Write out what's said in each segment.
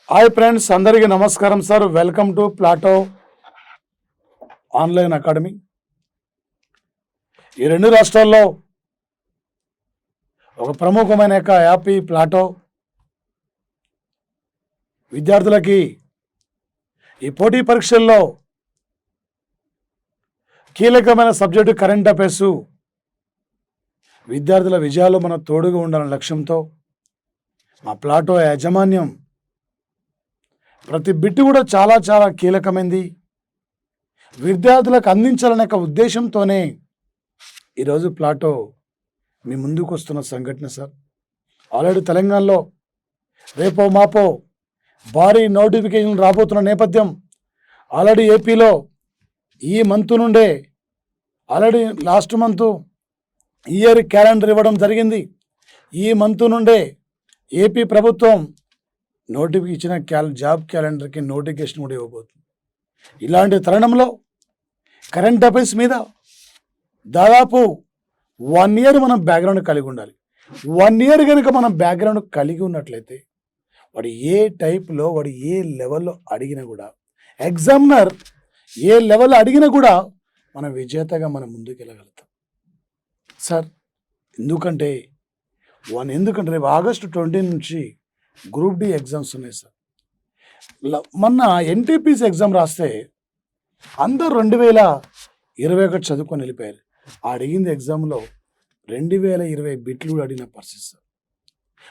Hi friends, అందరికీ నమస్కారం sir. Welcome to Plato online academy. ఈ రెండు రాష్ట్రాల్లో ఒక ప్రముఖమైన యాప్ ఈ ప్లాటో. విద్యార్థులకి ఈ పోటీ పరీక్షల్లో కీలకమైన సబ్జెక్టు కరెంట్ అఫైర్స్, విద్యార్థుల విజయాలు మన తోడుగా ఉండాలనే లక్ష్యంతో మా ప్లాటో యాజమాన్యం ప్రతి బిట్టు కూడా చాలా చాలా కీలకమైంది, విద్యార్థులకు అందించాలనే ఉద్దేశంతోనే ఈరోజు ప్లాటో మీ ముందుకు వస్తున్న సంఘటన సార్. ఆల్రెడీ తెలంగాణలో రేపో మాపో భారీ నోటిఫికేషన్ రాబోతున్న నేపథ్యం, ఆల్రెడీ ఏపీలో ఈ మంత్ నుండే already last month year calendar ఇవ్వడం జరిగింది. ఈ మంత్ నుండే ఏపీ ప్రభుత్వం ఇచ్చిన జాబ్ క్యాలెండర్కి నోటిఫికేషన్ కూడా ఇవ్వబోతుంది. ఇలాంటి తరుణంలో కరెంట్ అఫైర్స్ మీద దాదాపు 1 year మనం బ్యాక్గ్రౌండ్ కలిగి ఉండాలి. 1 year కనుక మనం బ్యాక్గ్రౌండ్ కలిగి ఉన్నట్లయితే వాడు ఏ టైప్లో, వాడు ఏ లెవెల్లో అడిగినా కూడా, ఎగ్జామినర్ ఏ లెవెల్లో అడిగినా కూడా మనం విజేతగా మనం ముందుకు వెళ్ళగలుగుతాం సార్. ఎందుకంటే రేపు August 20 నుంచి గ్రూప్ డి ఎగ్జామ్స్ ఉన్నాయి సార్. మొన్న ఎన్టీపీసీ ఎగ్జామ్ రాస్తే అందరూ 2021 చదువుకొని వెళ్ళిపోయారు. అడిగింది ఎగ్జామ్లో 2020 బిట్లు కూడా అడిగిన పరిస్థితి సార్.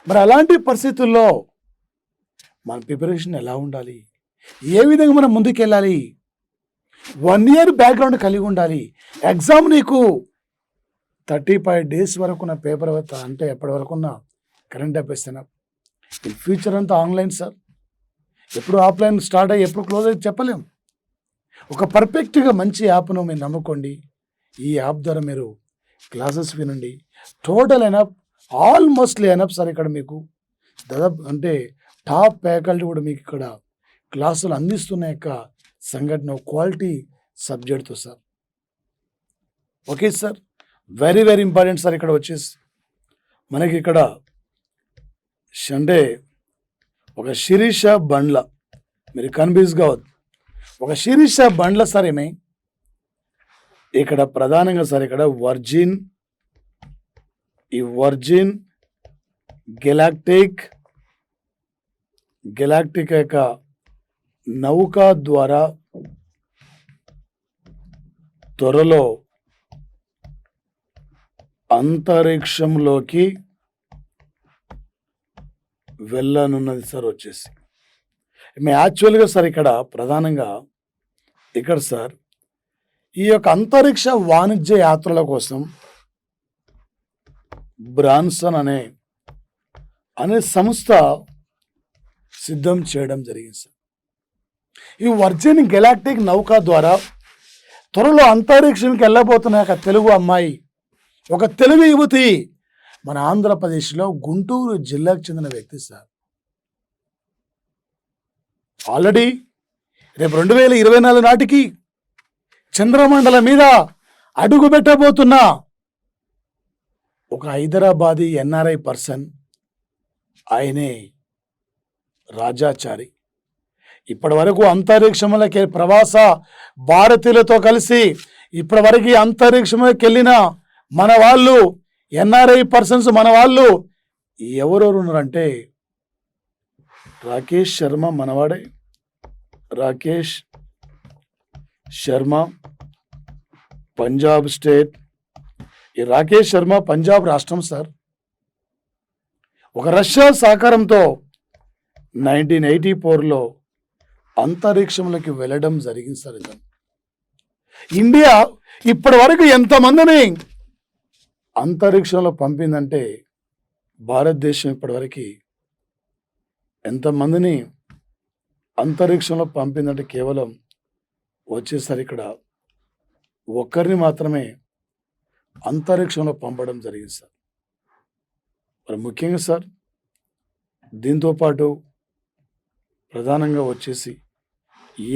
మరి అలాంటి పరిస్థితుల్లో మన ప్రిపరేషన్ ఎలా ఉండాలి, ఏ విధంగా మనం ముందుకు వెళ్ళాలి? 1 year బ్యాక్గ్రౌండ్ కలిగి ఉండాలి. ఎగ్జామ్ నీకు 35 days వరకు ఉన్న పేపర్ అంటే ఎప్పటి వరకు ఉన్న కరెంట్ అఫైర్స్ అయినా, ఫ్యూచర్ అంతా ఆన్లైన్ సార్. ఎప్పుడు ఆఫ్లైన్ స్టార్ట్ అయ్యి ఎప్పుడు క్లోజ్ అయ్యి చెప్పలేం. ఒక పర్ఫెక్ట్గా మంచి యాప్ను మీరు నమ్ముకోండి. ఈ యాప్ ద్వారా మీరు క్లాసెస్ వినండి. Total enough, almostly enough sir. ఇక్కడ మీకు దాదాపు అంటే టాప్ ఫ్యాకల్టీ కూడా మీకు ఇక్కడ క్లాసులు అందిస్తున్న సంఘటన క్వాలిటీ సబ్జెక్ట్తో sir. Okay sir, very very important sir. ఇక్కడ వచ్చేసి మనకి ఇక్కడ అంటే ఒక శిరీష బండ్ల, మీరు కన్ఫ్యూజ్ కావద్దు. ఒక శిరీష బండ్ల సార్ ఏమై ఇక్కడ ప్రధానంగా సార్ ఇక్కడ వర్జిన్ గెలాక్టిక్ యొక్క నౌక ద్వారా త్వరలో అంతరిక్షంలోకి వెళ్ళనున్నది సార్. వచ్చేసి యాక్చువల్గా సార్ ఇక్కడ ప్రధానంగా ఇక్కడ సార్ ఈ యొక్క అంతరిక్ష వాణిజ్య యాత్రల కోసం బ్రాన్సన్ అనే సంస్థ సిద్ధం చేయడం జరిగింది సార్. ఈ వర్జిన్ గెలాక్టిక్ నౌక ద్వారా త్వరలో అంతరిక్షంకి వెళ్ళబోతున్న తెలుగు అమ్మాయి, ఒక తెలుగు యువతి, మన ఆంధ్రప్రదేశ్లో గుంటూరు జిల్లాకు చెందిన వ్యక్తి సార్. ఆల్రెడీ రేపు 2024 నాటికి చంద్రమండలం మీద అడుగు పెట్టబోతున్న ఒక హైదరాబాదీ ఎన్ఆర్ఐ పర్సన్, ఆయనే రాజాచారి. ఇప్పటి వరకు అంతరిక్షంలోకి ప్రవాస భారతీయులతో కలిసి ఇప్పటి వరకు అంతరిక్షంలోకి వెళ్ళిన మన వాళ్ళు, ఎన్ఆర్ఐ పర్సన్స్ మన వాళ్ళు ఎవరెవరు ఉన్నారంటే రాకేష్ శర్మ, మనవాడే రాకేష్ శర్మ, పంజాబ్ స్టేట్. ఈ రాకేష్ శర్మ పంజాబ్ రాష్ట్రం సార్. ఒక రష్యా సహకారంతో 1984లో అంతరిక్షంలోకి వెళ్ళడం జరిగింది సార్. ఇతను ఇండియా ఇప్పటి వరకు ఎంతమందిని అంతరిక్షంలో పంపిందంటే, భారతదేశం ఇప్పటివరకు ఎంతమందిని అంతరిక్షంలో పంపిందంటే కేవలం వచ్చేసరి ఇక్కడ ఒక్కరిని మాత్రమే అంతరిక్షంలో పంపడం జరిగింది సార్. మరి ముఖ్యంగా సార్ దీంతోపాటు ప్రధానంగా వచ్చేసి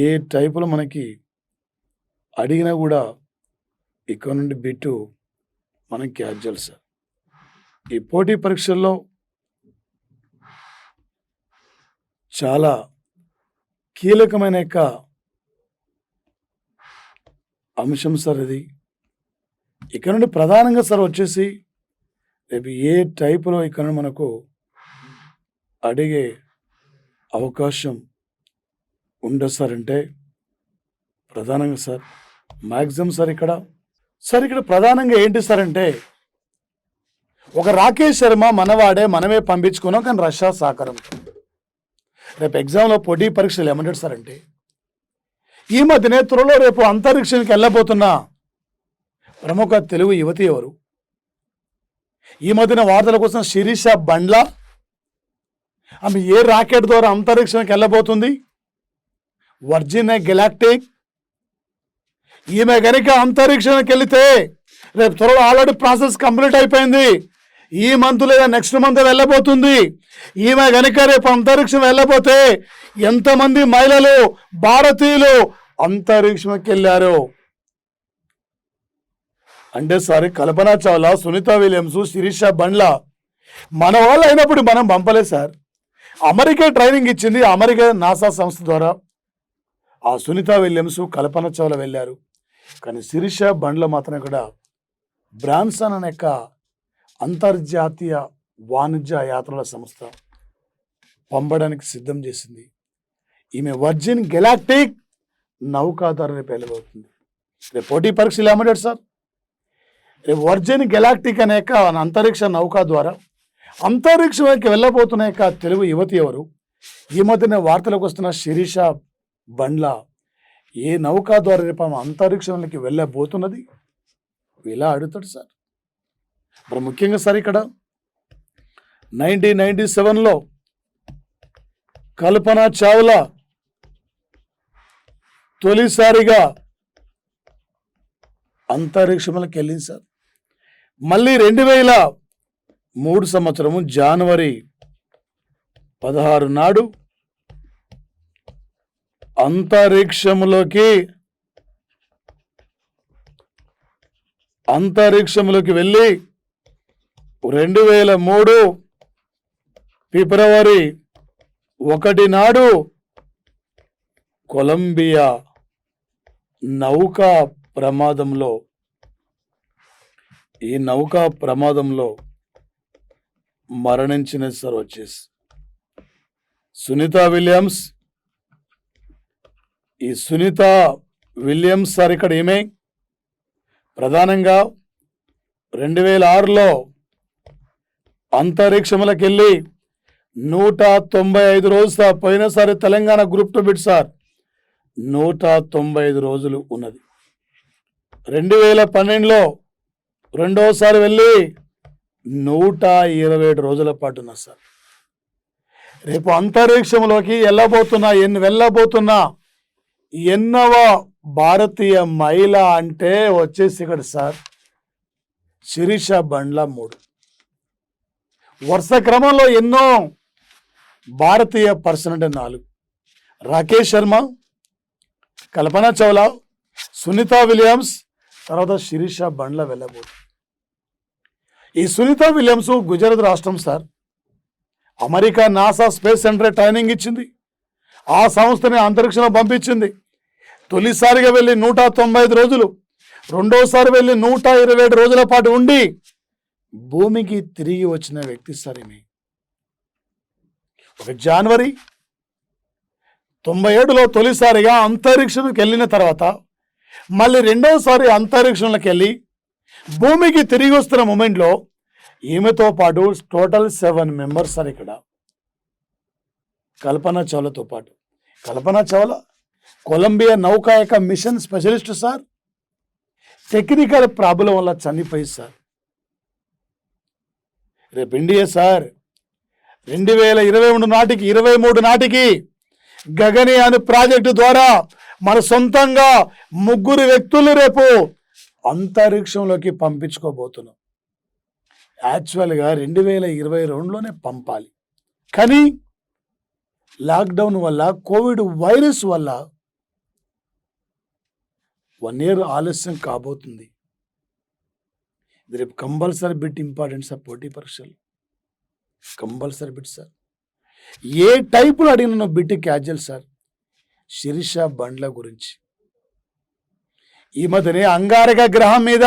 ఏ టైపులో మనకి అడిగినా కూడా ఇక్కడ నుండి బిట్టు మనం క్యాచ్ చేయాలి సార్. ఈ పోటీ పరీక్షల్లో చాలా కీలకమైన యొక్క అంశం సార్ ఇది. ఇక్కడ నుండి ప్రధానంగా సార్ వచ్చేసి రేపు ఏ టైపులో ఇక్కడ నుండి మనకు అడిగే అవకాశం ఉండదు సార్ అంటే ప్రధానంగా సార్ మ్యాక్సిమం సార్ ఇక్కడ ప్రధానంగా ఏంటి సార్ అంటే ఒక రాకేష్ శర్మ మనవాడే మనమే పంపించుకున్నాం కానీ రష్యా సహకారం. రేపు ఎగ్జామ్లో పోటీ పరీక్షలు ఏమంటాడు సార్ అంటే ఈ మధ్యనే త్వరలో రేపు అంతరిక్షానికి వెళ్ళబోతున్న ప్రముఖ తెలుగు యువతి ఎవరు? ఈ మధ్యన వార్తల కోసం శిరీష బండ్ల. ఆమె ఏ రాకెట్ ద్వారా అంతరిక్షానికి వెళ్ళబోతుంది? Virgin galactic. ఈమె కనుక అంతరిక్షానికి వెళితే రేపు త్వరలో ఆల్రెడీ ప్రాసెస్ కంప్లీట్ అయిపోయింది. ఈ మంత్ లేదా నెక్స్ట్ మంత్ వెళ్ళబోతుంది. ఈమె కనుక రేపు అంతరిక్షం వెళ్ళబోతే ఎంతమంది మహిళలు భారతీయులు అంతరిక్షంకి వెళ్ళారు అంటే సార్ కల్పనా చావ్లా, సునీత విలియమ్స్, శిరీష బండ్ల మన వాళ్ళు అయినప్పుడు మనం పంపలేదు సార్. అమెరికా ట్రైనింగ్ ఇచ్చింది, అమెరికా నాసా సంస్థ ద్వారా ఆ సునీత విలియమ్స్, కల్పనా చావ్లా వెళ్ళారు. కానీ శిరీష బండ్ల మాత్రం కూడా బ్రాన్సన్ అనే అంతర్జాతీయ వాణిజ్య యాత్రల సంస్థ పంపడానికి సిద్ధం చేసింది. ఈమె వర్జిన్ గెలాక్టిక్ నౌకాధార రేపు వెళ్ళబోతుంది. రేపు పోటీ పరీక్షలు ఏమంటాడు సార్? రేపు వర్జిన్ గెలాక్టిక్ అనే అంతరిక్ష నౌక ద్వారా అంతరిక్షంలోకి వెళ్ళబోతున్న తెలుగు యువతి ఎవరు? ఈ మధ్యన వార్తలకు వస్తున్న శిరీష బండ్ల ఏ నౌకా ద్వారా రేపు అంతరిక్షంలోకి వెళ్ళబోతున్నది ఇలా అడుగుతాడు సార్. మరి ముఖ్యంగా సార్ ఇక్కడ 1997లో కల్పనా చావ్లా తొలిసారిగా అంతరిక్షంలోకి వెళ్ళింది సార్. మళ్ళీ 2003 సంవత్సరము జనవరి 16 నాడు అంతరిక్షంలోకి వెళ్ళి 2003 ఫిబ్రవరి 1 నాడు కొలంబియా నౌకా ప్రమాదంలో మరణించిన సార్ వచ్చేసి సునీత విలియమ్స్. ఈ సునీత విలియమ్స్ సార్ ఇక్కడ ఏమే ప్రధానంగా 2006లో అంతరిక్షంలోకి వెళ్ళి 195 రోజులు సార్. పోయినసారి తెలంగాణ గ్రూప్ 2 బిట్ సార్ 195 రోజులు ఉన్నది. 2012లో రెండోసారి వెళ్ళి 127 రోజుల పాటు ఉన్నా సార్. రేపు అంతరిక్షంలోకి వెళ్ళబోతున్న ఎన్నవ భారతీయ మహిళ అంటే వచ్చేసి ఇక్కడ సార్ శిరీష బండ్ల 3. వరుస క్రమంలో ఎన్నో భారతీయ పర్సన్ అంటే 4: రాకేష్ శర్మ, కల్పనా చావ్లా, సునీత విలియమ్స్, తర్వాత శిరీష బండ్ల వెళ్ళబోతుంది. ఈ సునీత విలియమ్స్ గుజరాత్ రాష్ట్రం sir. America NASA space centre training ఇచ్చింది, ఆ సంస్థని అంతరిక్షంలో పంపించింది. తొలిసారిగా వెళ్ళి 195 రోజులు, రెండోసారి వెళ్ళి 127 రోజుల పాటు ఉండి భూమికి తిరిగి వచ్చిన వ్యక్తి సార్. ఈమె ఒక జనవరి 97లో తొలిసారిగా అంతరిక్షంలోకి వెళ్ళిన తర్వాత మళ్ళీ రెండోసారి అంతరిక్షంలోకి వెళ్ళి భూమికి తిరిగి వస్తున్న మూమెంట్లో ఈమెతో పాటు టోటల్ 7 మెంబర్స్ సార్. ఇక్కడ కల్పనా చావ్లాతో పాటు కల్పనా చావ్లా కొలంబియా నౌకా యొక్క mission specialist sir. Technical problem వల్ల చనిపోయి సార్. రేపు ఇండియా సార్ 2023 నాటికి గగనయాన్ ప్రాజెక్టు ద్వారా మన సొంతంగా 3 వ్యక్తులు రేపు అంతరిక్షంలోకి పంపించుకోబోతున్నాం. యాక్చువల్గా 2022లోనే పంపాలి, కానీ లాక్డౌన్ వల్ల, కోవిడ్ వైరస్ వల్ల 1 year ఆలస్యం కాబోతుంది. ఇది రేపు కంపల్సరీ బిట్ ఇంపార్టెంట్ సార్. పోటీ పరీక్షలు కంపల్సరీ బిట్ సార్. ఏ టైపులో అడిగిన బిట్ క్యాజువల్ సార్. శిరీష బండ్ల గురించి. ఈ మధ్యనే అంగారక గ్రహం మీద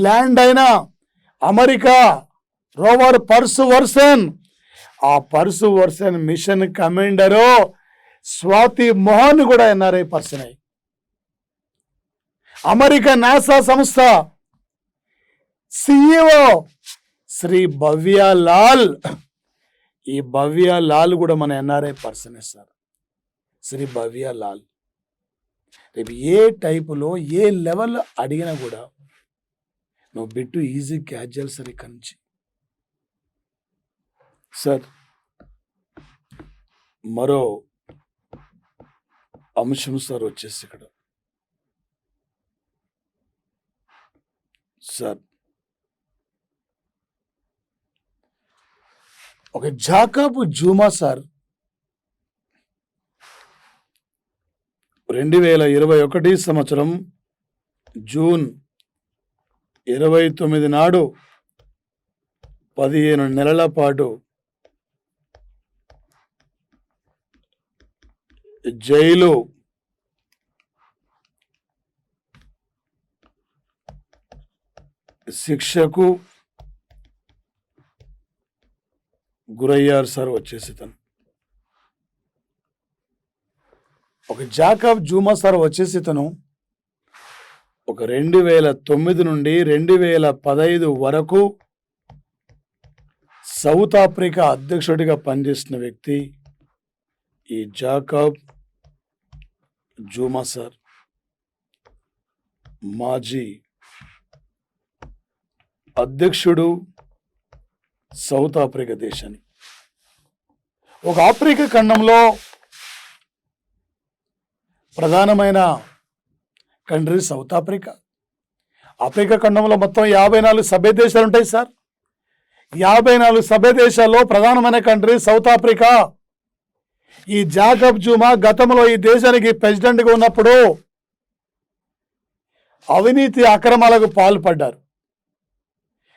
ల్యాండ్ అయిన అమెరికా రోవర్ పర్సువర్సన్, ఆ పర్సువర్సన్ మిషన్ కమాండరు స్వాతి మోహన్ కూడా ఎన్ఆర్ఐ పర్సన్ అయ్యి, అమెరికా నాసా సంస్థ సిఇఓ శ్రీ భవ్య లాల్, ఈ భవ్య లాల్ కూడా మన ఎన్ఆర్ఐ పర్సన్ సార్. శ్రీ భవ్య లాల్ రేపు ఏ టైపులో ఏ లెవెల్ అడిగినా కూడా నువ్వు బిట్టు ఈజీ క్యాజువల్ సార్. ఇక్కడి నుంచి సార్ మరో అంశం సార్ వచ్చేసి ఇక్కడ సార్ ఒక జాకబ్ జూమా సార్ 2021 సంవత్సరం జూన్ 29 నాడు 15 నెలల పాటు జైలు శిక్షకు గురయ్యారు సార్. వచ్చేసి తను ఒక జాకబ్ జూమా సార్ వచ్చేసి తను ఒక 2009 నుండి 2015 వరకు సౌత్ ఆఫ్రికా అధ్యక్షుడిగా పనిచేసిన వ్యక్తి ఈ జాకబ్ జూమా సార్. మాజీ అధ్యక్షుడు సౌత్ ఆఫ్రికా దేశాన్ని. ఒక ఆఫ్రికా ఖండంలో ప్రధానమైన కంట్రీ సౌత్ ఆఫ్రికా. ఆఫ్రికా ఖండంలో మొత్తం 54 సభ్య దేశాలు ఉంటాయి సార్. 54 సభ్య దేశాల్లో ప్రధానమైన కంట్రీ సౌత్ ఆఫ్రికా. ఈ జాకబ్ జూమా గతంలో ఈ దేశానికి ప్రెసిడెంట్గా ఉన్నప్పుడు అవినీతి అక్రమాలకు పాల్పడ్డారు.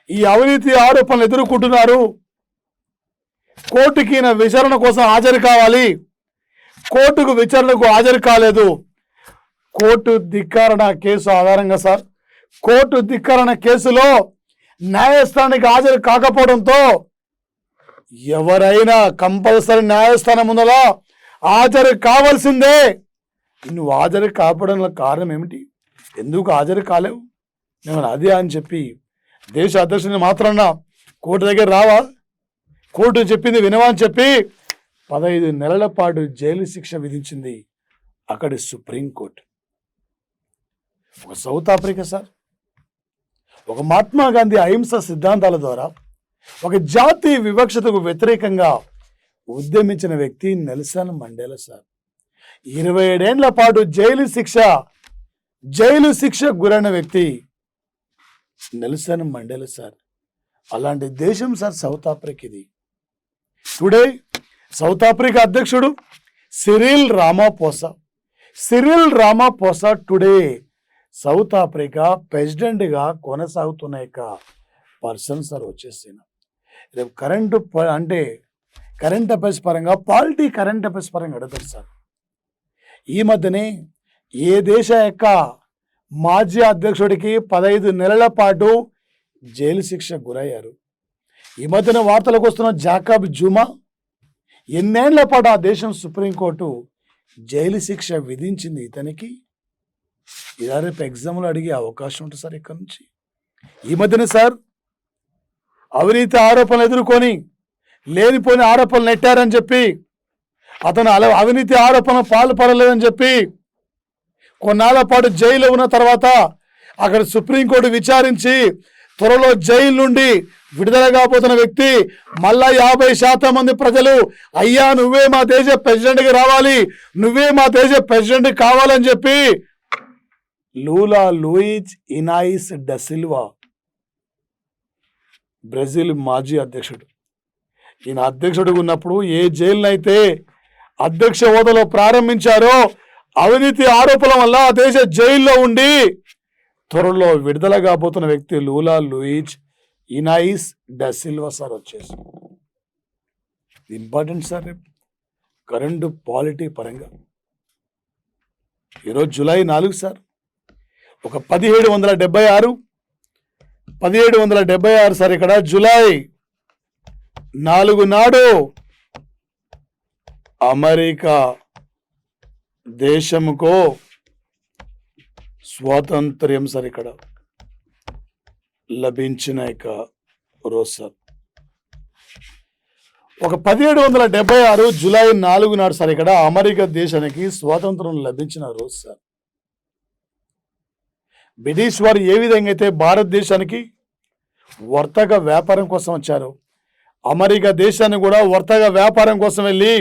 ఈ అవినీతి ఆరోపణలు ఎదుర్కొంటున్నారు. కోర్టుకి విచారణ కోసం హాజరు కావాలి, కోర్టుకు విచారణకు హాజరు కాలేదు. కోర్టు ధిక్కరణ కేసు ఆధారంగా సార్, కోర్టు ధిక్కరణ కేసులో న్యాయస్థానానికి హాజరు కాకపోవడంతో ఎవరైనా కంపల్సరీ న్యాయస్థానం ముందర హాజరు కావాల్సిందే. నువ్వు హాజరు కాకపోవడంలో కారణం ఏమిటి? ఎందుకు హాజరు కాలేవు? నేను అదే అని చెప్పి దేశ అధ్యక్షుని మాత్రాన కోర్టు దగ్గర రావా, కోర్టు చెప్పింది వినవా అని చెప్పి 15 నెలల పాటు జైలు శిక్ష విధించింది అక్కడి సుప్రీంకోర్టు. ఒక సౌత్ ఆఫ్రికా సార్, ఒక మహాత్మా గాంధీ అహింస సిద్ధాంతాల ద్వారా ఒక జాతి వివక్షతకు వ్యతిరేకంగా ఉద్యమించిన వ్యక్తి నెల్సన్ మండేలా సార్. 27 ఏళ్ల పాటు జైలు శిక్ష గురైన వ్యక్తి నెల్సన్ మండేలా సార్. అలాంటి దేశం సార్ సౌత్ ఆఫ్రికా. ఇది టుడే సౌత్ ఆఫ్రికా అధ్యక్షుడు సిరిల్ రామాపోసా టుడే సౌత్ ఆఫ్రికా ప్రెసిడెంట్గా కొనసాగుతున్న యొక్క పర్సన్ సార్. వచ్చేసిన రేపు కరెంట్ అఫైర్స్ పరంగా కరెంట్ అఫైర్స్ పరంగా అడుగుతారు సార్. ఈ మధ్యనే ఏ దేశ యొక్క మాజీ అధ్యక్షుడికి 15 నెలల పాటు జైలు శిక్ష గురయ్యారు? ఈ మధ్యన వార్తలకు వస్తున్న జాకబ్ జూమా ఎన్నేళ్ల పాటు ఆ దేశం సుప్రీంకోర్టు జైలు శిక్ష విధించింది ఇతనికి. ఇలా రేపు ఎగ్జామ్లో అడిగే అవకాశం ఉంటుంది సార్ ఇక్కడ నుంచి. ఈ మధ్యన సార్ అవినీతి ఆరోపణలు ఎదుర్కొని లేనిపోని ఆరోపణలు నెట్టారని చెప్పి, అతను అవినీతి ఆరోపణలు పాల్పడలేదని చెప్పి కొన్నాళ్ల పాటు జైలు ఉన్న తర్వాత అక్కడ సుప్రీంకోర్టు విచారించి త్వరలో జైలు నుండి విడుదల కాబోతున్న వ్యక్తి మళ్ళా 50% మంది ప్రజలు అయ్యా నువ్వే మా దేశ ప్రెసిడెంట్కి రావాలి, నువ్వే మా దేశ ప్రెసిడెంట్ కావాలని చెప్పి Lula Luiz Inacio da Silva, Brazil మాజీ అధ్యక్షుడు. ఈయన అధ్యక్షుడిగా ఉన్నప్పుడు ఏ జైలునైతే అధ్యక్ష హోదాలో ప్రారంభించారో అవినీతి ఆరోపణల వల్ల ఆ దేశ జైల్లో ఉండి త్వరలో విడుదల కాబోతున్న వ్యక్తి Lula Luiz Inacio da Silva sir. వచ్చేసి ఇంపార్టెంట్ సార్ కరెంటు పాలిటీ పరంగా ఈరోజు జూలై 4 సార్. ఒక 1776 సార్. ఇక్కడ జూలై 4 నాడు అమెరికా దేశముకో స్వాతంత్ర్యం సార్ ఇక్కడ లభించిన రోజు సార్. ఒక 1776 జూలై 4 నాడు సార్ ఇక్కడ అమెరికా దేశానికి స్వాతంత్రం లభించిన రోజు సార్. బ్రిటిష్ వారు ఏ విధంగా అయితే భారతదేశానికి వర్తక వ్యాపారం కోసం వచ్చారు, అమెరికా దేశాన్ని కూడా వర్తక వ్యాపారం కోసం వెళ్ళి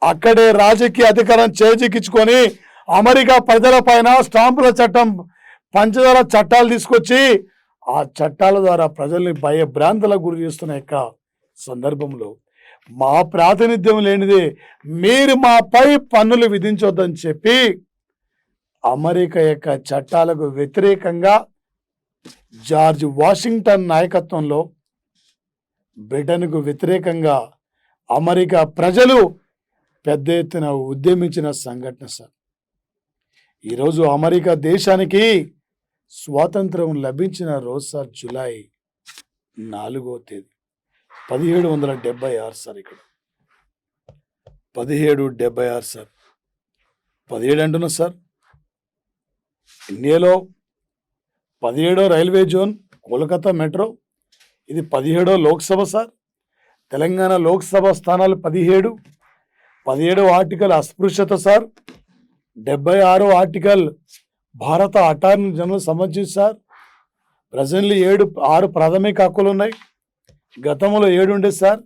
అక్కడే రాజకీయ అధికారం చేజిక్కించుకొని అమెరికా ప్రజల పైన స్టాంపుల చట్టం, పంచదార చట్టాలు తీసుకొచ్చి ఆ చట్టాల ద్వారా ప్రజల్ని భయభ్రాంతులకు గురి చేస్తున్న సందర్భంలో మా ప్రాతినిధ్యం లేనిదే మీరు మాపై పన్నులు విధించొద్దని చెప్పి అమెరికా చట్టాలకు వ్యతిరేకంగా జార్జ్ వాషింగ్టన్ నాయకత్వంలో బ్రిటన్కు వ్యతిరేకంగా అమెరికా ప్రజలు పెద్ద ఎత్తున ఉద్యమించిన సంఘటన సార్. ఈరోజు అమెరికా దేశానికి స్వాతంత్రం లభించిన రోజు సార్ జూలై 4వ తేదీ 1776 సార్. ఇక్కడ 1776 సార్. 17 అంటున్నా సార్. ఇండియాలో 17వ రైల్వే జోన్ కోల్కతా మెట్రో, ఇది 17వ లోక్సభ సార్. తెలంగాణ లోక్సభ స్థానాలు 17వ ఆర్టికల్ అస్పృశ్యత సార్. 76వ ఆర్టికల్ భారత అటార్నీ జనరల్ సంబంధించి సార్. ప్రజెంట్లీ 6 ప్రాథమిక హక్కులు ఉన్నాయి, గతంలో 7 ఉండేది సార్.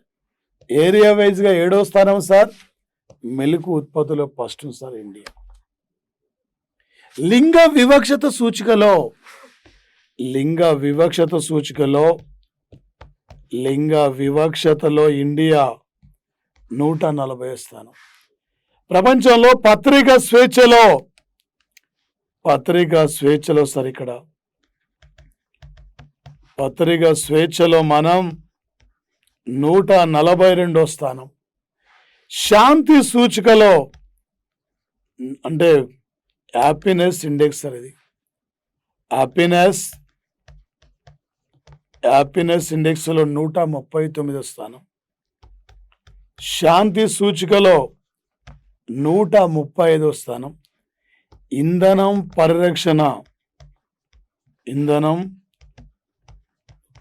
ఏరియా వైజ్గా 7వ స్థానం సార్. మెలుకు ఉత్పత్తులో ఫస్ట్ సార్ ఇండియా. లింగ వివక్షతలో ఇండియా 140వ స్థానం. ప్రపంచంలో పత్రికా స్వేచ్ఛలో సార్ ఇక్కడ పత్రికా స్వేచ్ఛలో మనం 142వ స్థానం. శాంతి సూచికలో అంటే హ్యాపీనెస్ ఇండెక్స్ సార్. ఇది హ్యాపీనెస్ ఇండెక్స్లో 139వ స్థానం. శాంతి సూచికలో 135వ స్థానం. ఇంధనం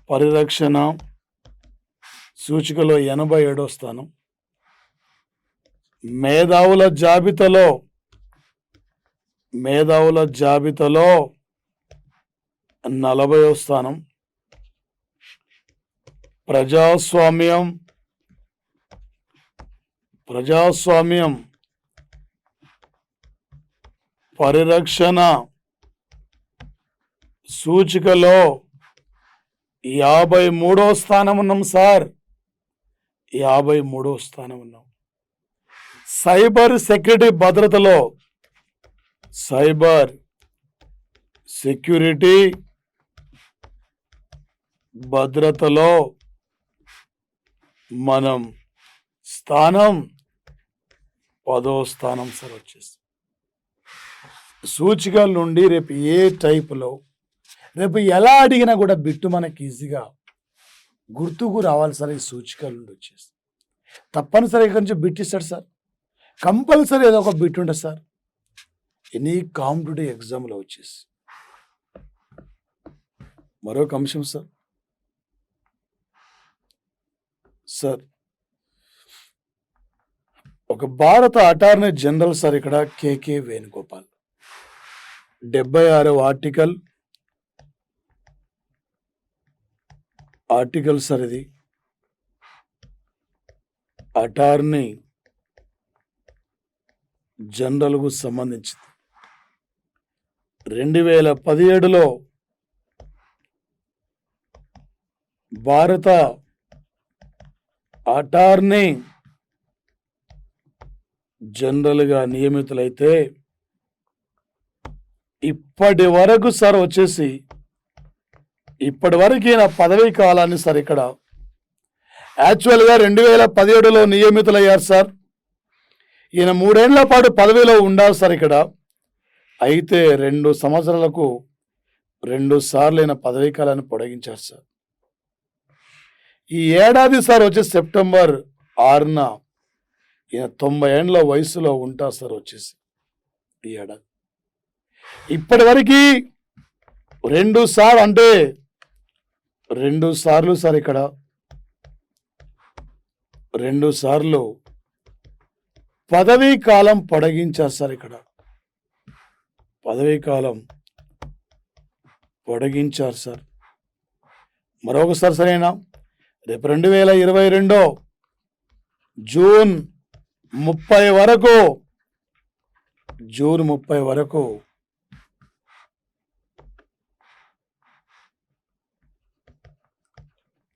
పరిరక్షణ సూచికలో 87వ స్థానం. మేధావుల జాబితాలో 40వ స్థానం. ప్రజాస్వామ్యం పరిరక్షణ సూచికలో 53వ స్థానం ఉన్నాం సార్. 53వ స్థానం ఉన్నాం. సైబర్ సెక్యూరిటీ భద్రతలో మనం స్థానం 10వ స్థానం సార్ వచ్చేసి. సూచికల నుండి రేపు ఏ టైపులో రేపు ఎలా అడిగినా కూడా బిట్టు మనకి ఈజీగా గుర్తుకు రావాలి సార్. ఈ సూచికల నుండి వచ్చేసి తప్పనిసరిగా కొంచెం బిట్ ఇస్తాడు సార్. కంపల్సరీ ఏదో ఒక బిట్ ఉంటుంది సార్ ఎనీ కాంపిటేటివ్ ఎగ్జామ్లో వచ్చేసి. మరొక అంశం సార్ ఒక భారత అటార్నీ జనరల్ సార్ ఇక్కడ కేకే వేణుగోపాల్. 76వ ఆర్టికల్ సార్. ఇది అటార్నీ జనరల్కు సంబంధించింది. 2017లో భారత అటార్నీ జనరల్గా నియమితులైతే ఇప్పటి వరకు సార్ వచ్చేసి ఇప్పటి వరకు ఈయన పదవీ కాలాన్ని సార్ ఇక్కడ యాక్చువల్గా 2017లో నియమితులయ్యారు సార్. ఈయన 3 ఏళ్ల పాటు పదవిలో ఉండాలి సార్. ఇక్కడ అయితే 2 సంవత్సరాలకు 2 సార్లు ఈయన పదవీ కాలాన్ని పొడిగించారు సార్. ఈ ఏడాది సార్ వచ్చేసి సెప్టెంబర్ 6న ఈయన 90 ఏండ్ల వయసులో ఉంటారు సార్ వచ్చేసి ఈ ఏడాది. ఇప్పటి వరకు 2 సార్లు అంటే 2 సార్లు సార్ ఇక్కడ 2 సార్లు పదవీ కాలం పొడిగించారు సార్ ఇక్కడ. పదవీ కాలం పొడిగించారు సార్. మరొకసారి సరేనా, రేపు 2022 జూన్ 30 వరకు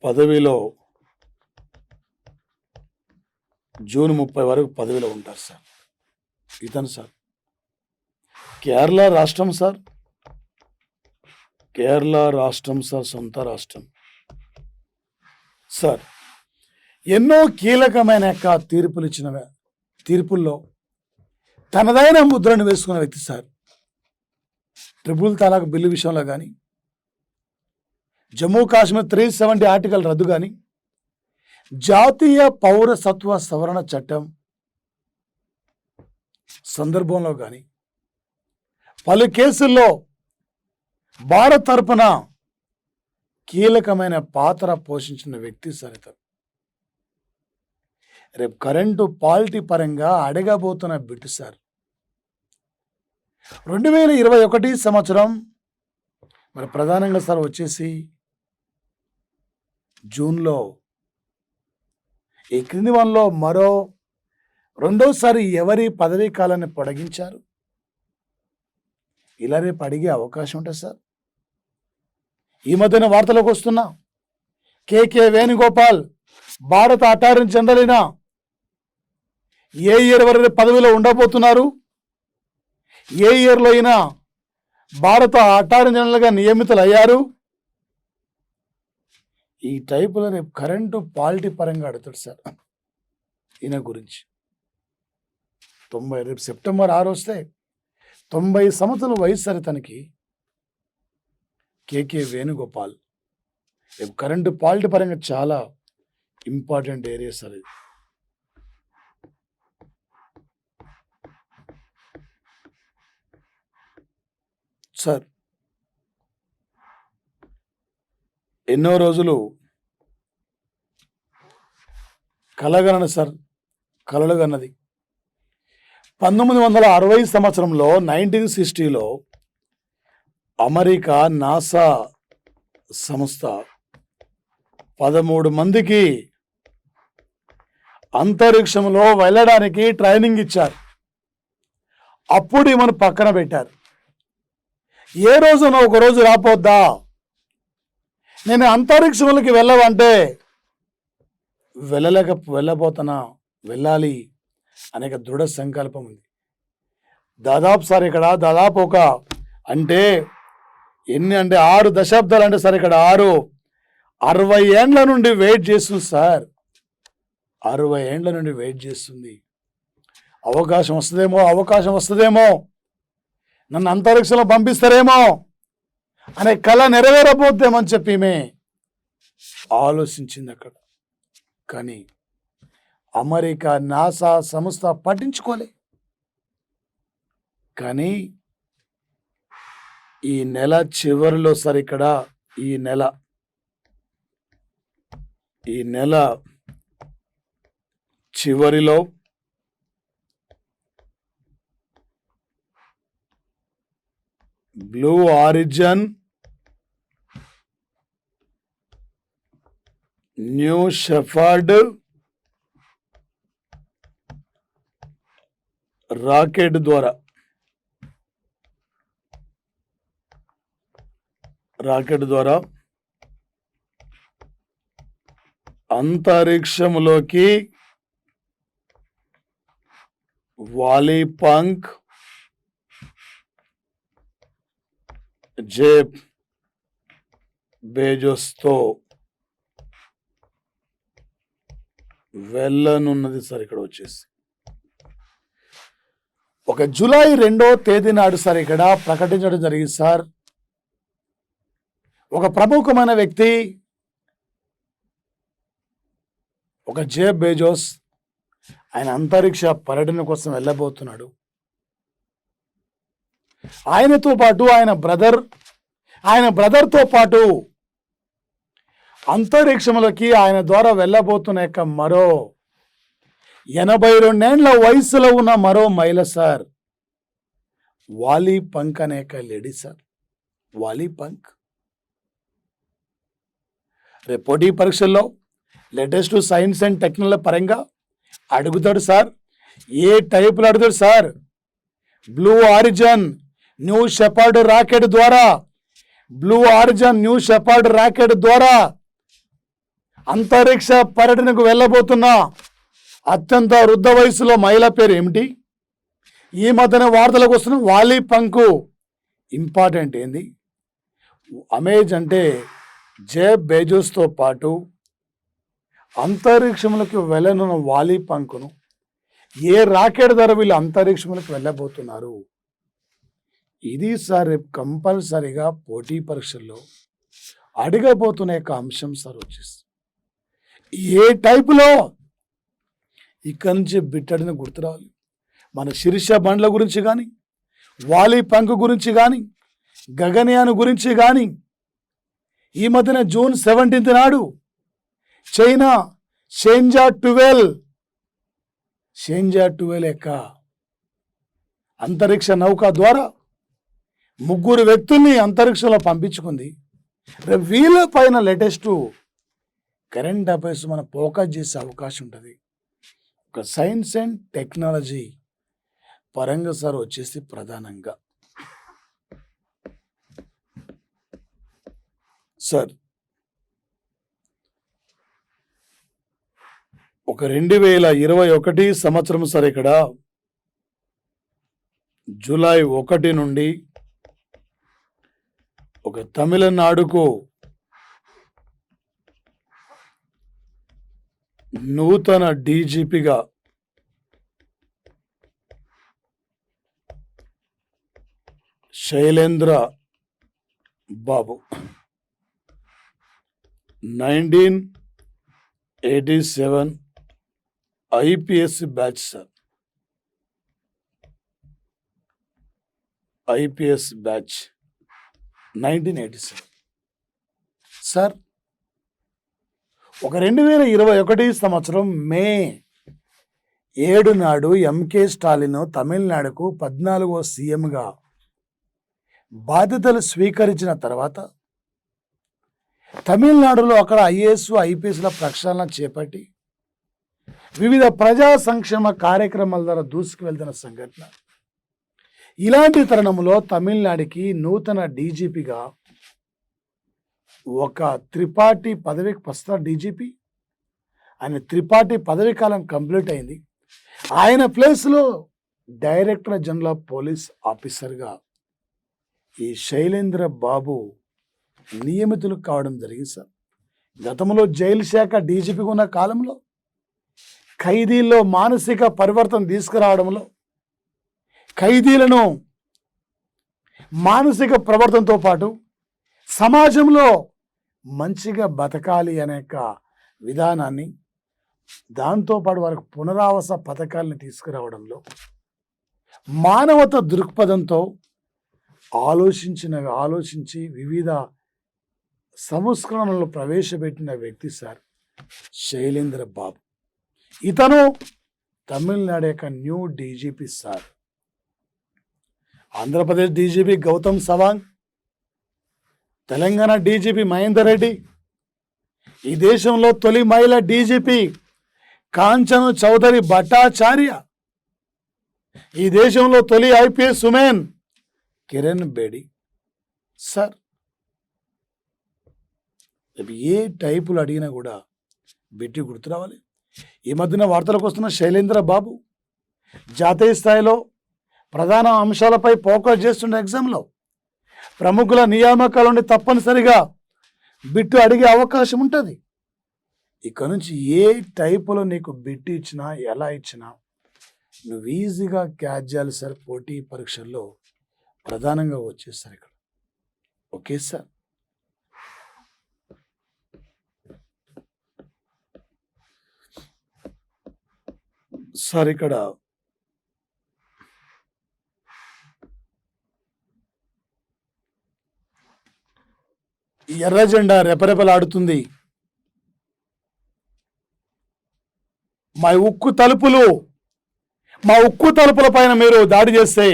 పదవిలో జూన్ 30 వరకు పదవిలో ఉంటారు సార్. ఇతను సార్ కేరళ రాష్ట్రం సార్, కేరళ రాష్ట్రం సార్, సొంత రాష్ట్రం సార్. ఎన్నో కీలకమైన తీర్పులు ఇచ్చిన తీర్పుల్లో తనదైన ముద్రను వేసుకున్న వ్యక్తి సార్. ట్రిపుల్ తలాక్ బిల్లు విషయంలో కానీ, జమ్మూ కాశ్మీర్ 370 ఆర్టికల్ రద్దు కానీ, జాతీయ పౌరసత్వ సవరణ చట్టం సందర్భంలో కానీ, పలు కేసుల్లో భారత్ తరపున కీలకమైన పాత్ర పోషించిన వ్యక్తి సార్ ఇతను. రేపు కరెంటు పాలిటీ పరంగా అడగబోతున్న బిట్టు సార్. 2021 సంవత్సరం మరి ప్రధానంగా సార్ వచ్చేసి జూన్లో ఈ క్రింది వన్లో మరో రెండోసారి ఎవరి పదవీ కాలాన్ని పొడిగించారు, ఇలా రేపు అడిగే అవకాశం ఉంటుంది సార్. ఈ మధ్యన వార్తలకు వస్తున్నా కేకే వేణుగోపాల్ భారత అటార్నీ జనరల్ అయినా ఏ ఇయర్ వరకు పదవిలో ఉండబోతున్నారు, ఏ ఇయర్లో అయినా భారత అటార్నీ జనరల్గా నియమితులు అయ్యారు, ఈ టైపులో రేపు కరెంటు పాలిటీ పరంగా అడుగుతాడు సార్ ఈయన గురించి. రేపు సెప్టెంబర్ 6 వస్తే 90 సంవత్సరాల వయసు సార్ తనకి. కేకే వేణుగోపాల్ రేపు కరెంటు పాలిటీ పరంగా చాలా ఇంపార్టెంట్ ఏరియా సార్ ఇది. సార్ ఎన్నో రోజులు కలగనని సార్, కలలు కన్నది 1960 సంవత్సరంలో 1960లో అమెరికా నాసా సంస్థ 13 మందికి అంతరిక్షంలో వెళ్ళడానికి ట్రైనింగ్ ఇచ్చారు. అప్పుడు ఈమెను పక్కన పెట్టారు. ఏ రోజున ఒక రోజు రాపోద్దా, నేను అంతరిక్షంలోకి వెళ్ళవంటే వెళ్ళబోతున్నా, వెళ్ళాలి అనేక దృఢ సంకల్పం ఉంది. దాదాపు సార్ ఇక్కడ దాదాపు ఒక అంటే ఎన్ని అంటే 6 దశాబ్దాలు అంటే సార్ ఇక్కడ 60 ఏండ్ల నుండి వెయిట్ చేస్తుంది సార్. 60 ఏండ్ల నుండి వెయిట్ చేస్తుంది. అవకాశం వస్తుందేమో, నన్ను అంతరిక్షంలో పంపిస్తారేమో అనే కళ నెరవేరబోద్దేమని చెప్పి ఈమె ఆలోచించింది అక్కడ. కానీ అమెరికా నాసా సంస్థ పట్టించుకోలే. కానీ ఈ నెల చివరిలో సార్ ఇక్కడ ఈ నెల చివరిలో blue origin new shepherd rocket ద్వారా అంతరిక్షంలోకి వాలీపంక్ జెఫ్ బేజోస్తో వెళ్ళనున్నది సార్. ఇక్కడ వచ్చేసి ఒక జూలై 2వ తేదీ నాడు సార్ ఇక్కడ ప్రకటించడం జరిగింది సార్. ఒక ప్రముఖమైన వ్యక్తి, ఒక జెఫ్ బెజోస్, ఆయన అంతరిక్ష పర్యటన కోసం వెళ్ళబోతున్నాడు. ఆయనతో పాటు ఆయన బ్రదర్తో పాటు అంతరిక్షంలోకి ఆయన ద్వారా వెళ్ళబోతున్న యొక్క మరో 82 ఏళ్ల వయసులో ఉన్న మరో మహిళ సార్, వాలీ పంక్ అనే లేడీ సార్. వాలీ పంక్ రేపు పోటీ పరీక్షల్లో లేటెస్ట్ సైన్స్ అండ్ టెక్నాలజీ పరంగా అడుగుతాడు సార్. ఏ టైపులో అడుగుతాడు sir? Blue origin New Shepard rocket ద్వారా అంతరిక్ష పర్యటనకు వెళ్ళబోతున్న అత్యంత వృద్ధ వయసులో మహిళ పేరు ఏమిటి? ఈ మధ్యన వార్తలకు వస్తున్న వాలీ పంకు. ఇంపార్టెంట్ ఏంది? అమేజ్ అంటే జెఫ్ బెజోస్తో పాటు అంతరిక్షంలోకి వెళ్ళనున్న వాలీ పంకును ఏ రాకెట్ ద్వారా వీళ్ళు అంతరిక్షంలోకి వెళ్ళబోతున్నారు? ఇది సార్ రేపు కంపల్సరీగా పోటీ పరీక్షల్లో అడగబోతున్న యొక్క అంశం సార్ వచ్చేసి ఏ టైపులో ఇక్కడి నుంచి బిట్టడిని గుర్తు రావాలి. మన శిరీష బండ్ల గురించి కానీ, వాలీ పంక్ గురించి కానీ, గగన్యాన్ గురించి కానీ, ఈ మధ్యన జూన్ 17 నాడు చైనా షెంజా 12 యొక్క అంతరిక్ష నౌక ద్వారా 3 వ్యక్తుల్ని అంతరిక్షంలో పంపించుకుంది. వీళ్ళ పైన లేటెస్ట్ కరెంట్ అఫైర్స్ మనం ఫోకస్ చేసే అవకాశం ఉంటుంది. ఒక సైన్స్ అండ్ టెక్నాలజీ పరంగా సార్ వచ్చేసి ప్రధానంగా సార్ ఒక 2021 సంవత్సరం సార్ ఇక్కడ జూలై 1 నుండి ఒక తమిళనాడుకు నూతన డీజీపీగా శైలేంద్ర బాబు 1987 IPS batch sir. IPS batch 1987 sir. ఒక 2021 సంవత్సరం మే 7 నాడు ఎంకే స్టాలిన్ తమిళనాడుకు 14వ సీఎంగా బాధ్యతలు స్వీకరించిన తర్వాత తమిళనాడులో అక్కడ ఐఏఎస్ ఐపీఎస్ల ప్రక్షాళన చేపట్టి వివిధ ప్రజా సంక్షేమ కార్యక్రమాల ద్వారా దూసుకు వెళ్తున్న సంఘటన. ఇలాంటి తరుణంలో తమిళనాడుకి నూతన డీజీపీగా ఒక త్రిపాఠి పదవికి ప్రస్తుత డీజీపీ, ఆయన త్రిపాఠి పదవి కాలం కంప్లీట్ అయింది. ఆయన ప్లేస్లో డైరెక్టర్ జనరల్ ఆఫ్ పోలీస్ ఆఫీసర్గా ఈ శైలేంద్ర బాబు నియమితులు కావడం జరిగింది సార్. గతంలో జైలు శాఖ డీజీపీగా ఉన్న కాలంలో ఖైదీల్లో మానసిక పరివర్తన తీసుకురావడంలో, ఖైదీలను మానసిక ప్రవర్తనతో పాటు సమాజంలో మంచిగా బతకాలి అనే విధానాన్ని, దాంతోపాటు వారికి పునరావాస పథకాలను తీసుకురావడంలో మానవత దృక్పథంతో ఆలోచించి వివిధ సంస్కరణలు ప్రవేశపెట్టిన వ్యక్తి సార్ శైలేంద్ర బాబు. ఇతను తమిళనాడు యొక్క new DGP sir. Andhra Pradesh DGP Gautam Sawang, Telangana DGP Mahender Reddy, ఈ దేశంలో తొలి మహిళ డీజీపీ కాంచన్ చౌదరి భట్టాచార్య, ఈ దేశంలో తొలి IPS women Kiran Bedi sir. ఏ టైపులు అడిగినా కూడా బిట్టి గుర్తు రావాలి. ఈ మధ్యన వార్తలకు వస్తున్న శైలేంద్ర బాబు జాతీయ స్థాయిలో ప్రధాన అంశాలపై ఫోకస్ చేస్తున్న ఎగ్జామ్లో ప్రముఖుల నియామకాల నుండి తప్పనిసరిగా బిట్టు అడిగే అవకాశం ఉంటుంది. ఇక నుంచి ఏ టైపులో నీకు బిట్టు ఇచ్చినా, ఎలా ఇచ్చినా నువ్వు ఈజీగా క్యాచ్ చేయాలి సార్. పోటీ పరీక్షల్లో ప్రధానంగా వచ్చేస్తారు ఇక్కడ. Okay sir. సార్ ఇక్కడ ఎర్ర జెండా రెపరెపలాడుతుంది. మా ఉక్కు తలుపుల పైన మీరు దాడి చేస్తే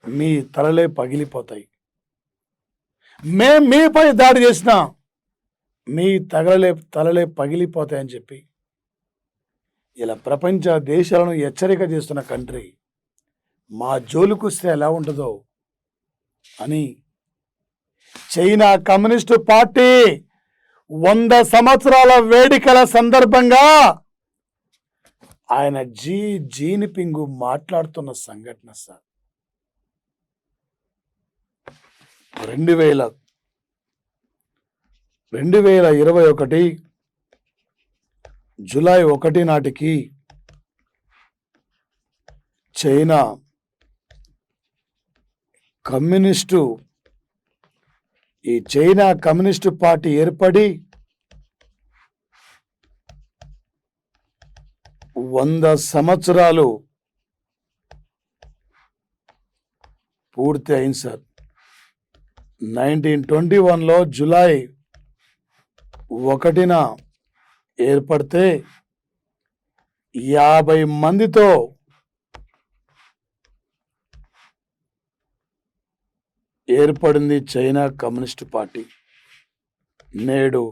మీ తలలే పగిలిపోతాయి. మేం మీపై దాడి చేసినా మీ తలలే పగిలిపోతాయని చెప్పి ఇలా ప్రపంచ దేశాలను హెచ్చరిక చేస్తున్న కంట్రీ మా జోలుకొస్తే ఎలా ఉంటుందో అని చైనా కమ్యూనిస్టు పార్టీ 100 సంవత్సరాల వేడుకల సందర్భంగా ఆయన జీనిపింగ్ మాట్లాడుతున్న సంఘటన సార్. 2021 జూలై 1 నాటికి చైనా కమ్యూనిస్టు పార్టీ ఏర్పడి 100 సంవత్సరాలు పూర్తి అయింది సార్. 1921లో జూలై 1న ఏర్పడితే 50 మందితో ఏర్పడింది చైనా కమ్యూనిస్టు పార్టీ. నేడు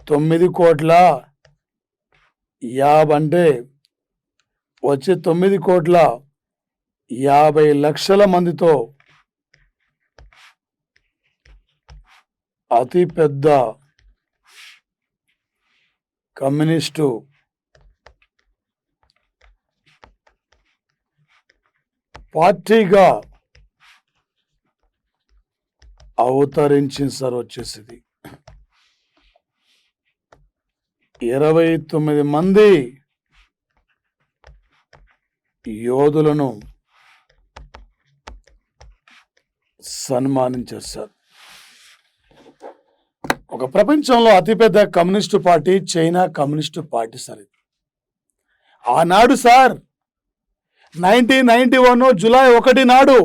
9,50,00,000 అంటే వచ్చే 9,50,00,000 మందితో అతిపెద్ద కమ్యూనిస్టు పార్టీగా అవతరించింది సార్. వచ్చేసింది 29 మంది యోధులను సన్మానించారు సార్. ఒక ప్రపంచంలో అతిపెద్ద communist party China communist party sir. ఆనాడు సార్ 1991 జూలై 1 నాడు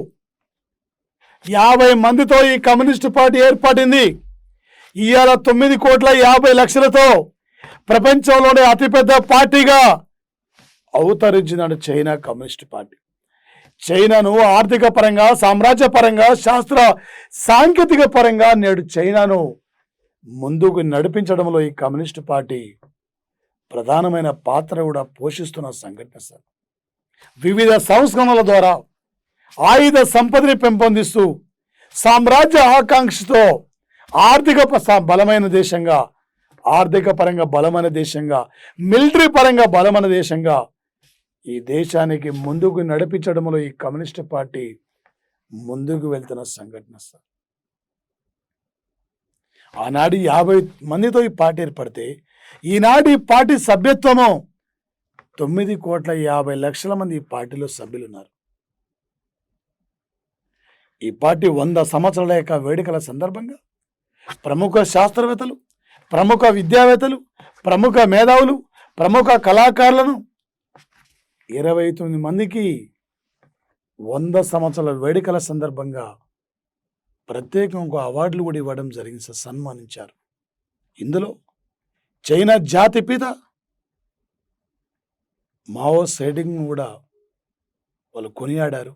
50 మందితో ఈ కమ్యూనిస్టు పార్టీ ఏర్పడింది. ఇవాళ 9,50,00,000తో ప్రపంచంలోనే అతిపెద్ద పార్టీగా అవతరించినాడు చైనా కమ్యూనిస్టు పార్టీ. చైనాను ఆర్థిక పరంగా, సామ్రాజ్య పరంగా, శాస్త్ర సాంకేతిక పరంగా నేడు చైనాను ముందుకు నడిపించడంలో ఈ కమ్యూనిస్టు పార్టీ ప్రధానమైన పాత్ర కూడా పోషిస్తున్న సంఘటన సార్. వివిధ సంస్కరణల ద్వారా ఆయుధ సంపదని పెంపొందిస్తూ సామ్రాజ్య ఆకాంక్షతో ఆర్థిక పరంగా బలమైన దేశంగా, మిలిటరీ పరంగా బలమైన దేశంగా ఈ దేశానికి ముందుకు నడిపించడంలో ఈ కమ్యూనిస్టు పార్టీ ముందుకు వెళ్తున్న సంఘటన సార్. ఆనాడు 50 మందితో ఈ పార్టీ ఏర్పడితే ఈనాటి పార్టీ సభ్యత్వము 9,50,00,000 మంది ఈ పార్టీలో సభ్యులు ఉన్నారు. ఈ పార్టీ 100 సంవత్సరాల యొక్క వేడుకల సందర్భంగా ప్రముఖ శాస్త్రవేత్తలు, ప్రముఖ విద్యావేత్తలు, ప్రముఖ మేధావులు, ప్రముఖ కళాకారులను 29 మందికి 100 సంవత్సరాల వేడుకల సందర్భంగా ప్రత్యేకంగా అవార్డులు కూడా ఇవ్వడం జరిగింది సార్, సన్మానించారు. ఇందులో చైనా జాతిపిత మావో సేడింగ్ కూడా వాళ్ళు కొనియాడారు.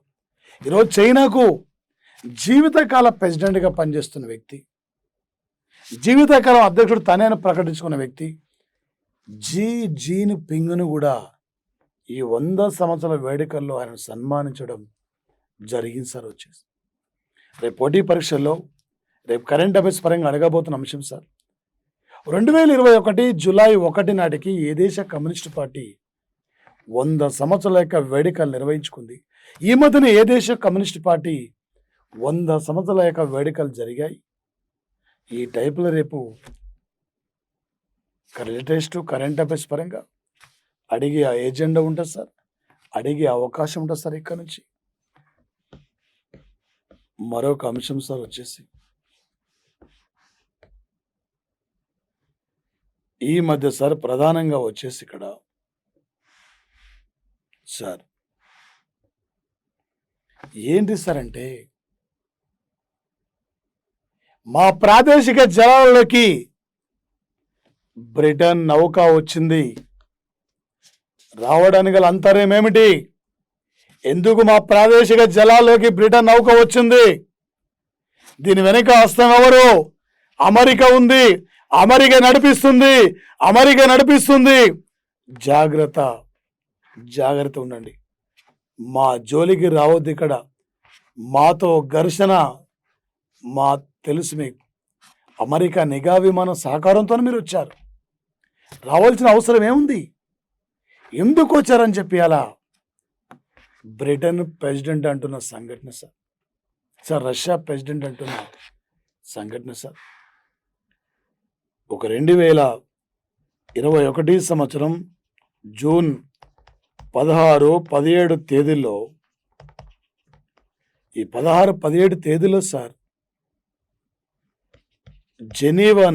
ఈరోజు చైనాకు జీవితకాల ప్రెసిడెంట్గా పనిచేస్తున్న వ్యక్తి, జీవితకాలం అధ్యక్షుడు తనే ప్రకటించుకున్న వ్యక్తి జీనిపింగ్ను కూడా ఈ 100 సంవత్సరాల వేడుకల్లో ఆయన సన్మానించడం జరిగింది సార్. వచ్చేసి రేపు పోటీ పరీక్షల్లో రేపు కరెంట్ అఫైర్స్ పరంగా అడగబోతున్న అంశం సార్, 2021 జూలై 1 నాటికి ఏ దేశ కమ్యూనిస్టు పార్టీ 100 సంవత్సరాల యొక్క వేడుకలు నిర్వహించుకుంది? ఈ మధ్యన ఏ దేశ కమ్యూనిస్టు పార్టీ 100 సంవత్సరాల యొక్క వేడుకలు జరిగాయి? ఈ టైపులో రేపు లేటెస్ట్ కరెంట్ అఫైర్స్ పరంగా అడిగే ఎజెండా ఉంటుంది సార్. అడిగే అవకాశం ఉంటుంది సార్. ఇక్కడ నుంచి మరొక అంశం సార్ వచ్చేసి, ఈ మధ్య సార్ ప్రధానంగా వచ్చేసి ఇక్కడ సార్ ఏంటి సార్ అంటే, మా ప్రాదేశిక జలాలలోకి బ్రిటన్ నౌక వచ్చింది. రావడానికి గల అంతర్యం ఏమిటి? ఎందుకు మా ప్రాదేశిక జలాల్లోకి బ్రిటన్ నౌక వచ్చింది? దీని వెనుక హస్తం ఎవరు? అమెరికా ఉంది. అమెరికా నడిపిస్తుంది. జాగ్రత్త ఉండండి. మా జోలికి రావద్దు. ఇక్కడ మాతో ఘర్షణ తెలుసు మీకు. అమెరికా నిఘా విమానం సహకారంతో మీరు వచ్చారు. రావాల్సిన అవసరం ఏముంది? ఎందుకు వచ్చారని చెప్పి అలా బ్రిటన్ ప్రెసిడెంట్ అంటున్న సంఘటన సార్, రష్యా ప్రెసిడెంట్ అంటున్న సంఘటన సార్, ఒక 2021 సంవత్సరం జూన్ 16, 17 తేదీల్లో, ఈ 16, 17 తేదీలో సార్ జెనీవా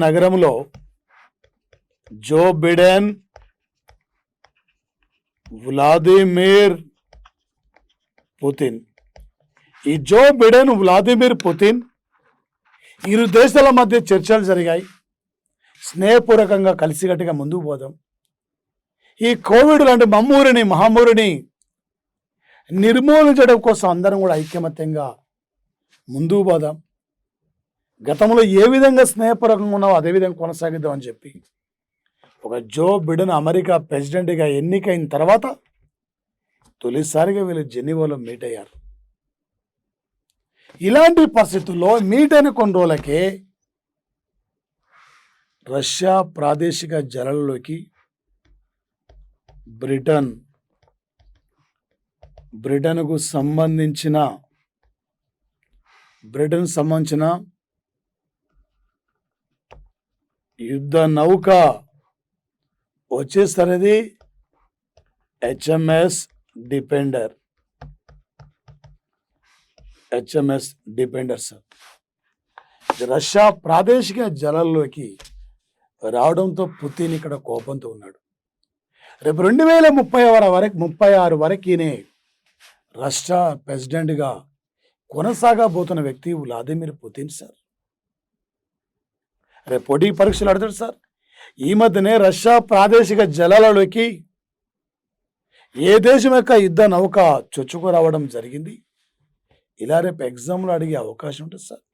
నగరంలో జో బిడెన్, వ్లాదిమిర్ పుతిన్, ఈ జో బిడెన్, వ్లాదిమిర్ పుతిన్ ఇరు దేశాల మధ్య చర్చలు జరిగాయి. స్నేహపూర్వకంగా కలిసికట్టుగా ముందుకు పోదాం. ఈ కోవిడ్ లాంటి మహమ్మారిని నిర్మూలించడం కోసం అందరం కూడా ఐకమత్యంగా ముందుకు పోదాం. గతంలో ఏ విధంగా స్నేహపూర్వకంగా ఉన్నావో అదేవిధంగా కొనసాగిద్దాం అని చెప్పి ఒక జో బిడెన్ అమెరికా ప్రెసిడెంట్గా ఎన్నికైన తర్వాత తొలిసారిగా వీళ్ళు జెనీవాలో మీట్ అయ్యారు. ఇలాంటి పరిస్థితుల్లో మీట్ అయిన కొన్ని రోజులకే రష్యా ప్రాదేశిక జలాల్లోకి బ్రిటన్కు సంబంధించిన యుద్ధ నౌక వచ్చేసరిది హెచ్ఎంఎస్ డిపెండర్ సార్. రష్యా ప్రాదేశిక జలాల్లోకి రావడంతో పుతిన్ ఇక్కడ కోపంతో ఉన్నాడు. రేపు 2036 వరకు ఈయనే రష్యా ప్రెసిడెంట్గా కొనసాగబోతున్న వ్యక్తి వ్లాదిమిర్ పుతిన్ సార్. రేపు పోటీ పరీక్షలు ఆడతాడు సార్. ఈ మధ్యనే రష్యా ప్రాదేశిక జలాలలోకి ఏ దేశం యొక్క యుద్ధ నౌక చొచ్చుకురావడం జరిగింది. ఇలా రేపు ఎగ్జామ్లో అడిగే అవకాశం ఉంటుంది సార్.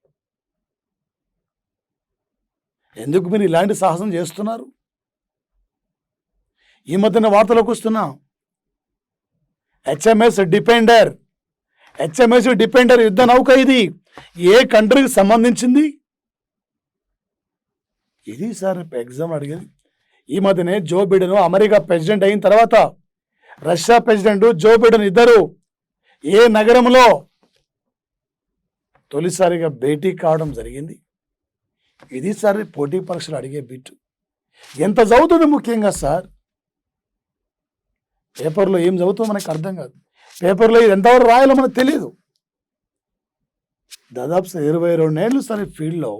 ఎందుకు మీరు ఇలాంటి సాహసం చేస్తున్నారు? ఈ మధ్యన వార్తలోకి వస్తున్నా హెచ్ఎంఎస్ డిపెండర్ యుద్ధ నౌక ఇది ఏ కంట్రీకి సంబంధించింది? ఇది సార్ ఎగ్జామ్ అడిగేది. ఈ మధ్యనే జో బిడెన్ అమెరికా ప్రెసిడెంట్ అయిన తర్వాత రష్యా ప్రెసిడెంట్ జో బిడెన్ ఇద్దరు ఏ నగరంలో తొలిసారిగా భేటీ కావడం జరిగింది. ఇది సార్ పోటీ పరీక్షలు అడిగే బిట్టు. ఎంత చదువుతుంది ముఖ్యంగా సార్? పేపర్లో ఏం చదువుతుందో మనకు అర్థం కాదు. పేపర్లో ఇది ఎంతవరకు రాయాలో మనకు తెలియదు. దాదాపు 22 ఏళ్ళు సార్ ఈ ఫీల్డ్లో,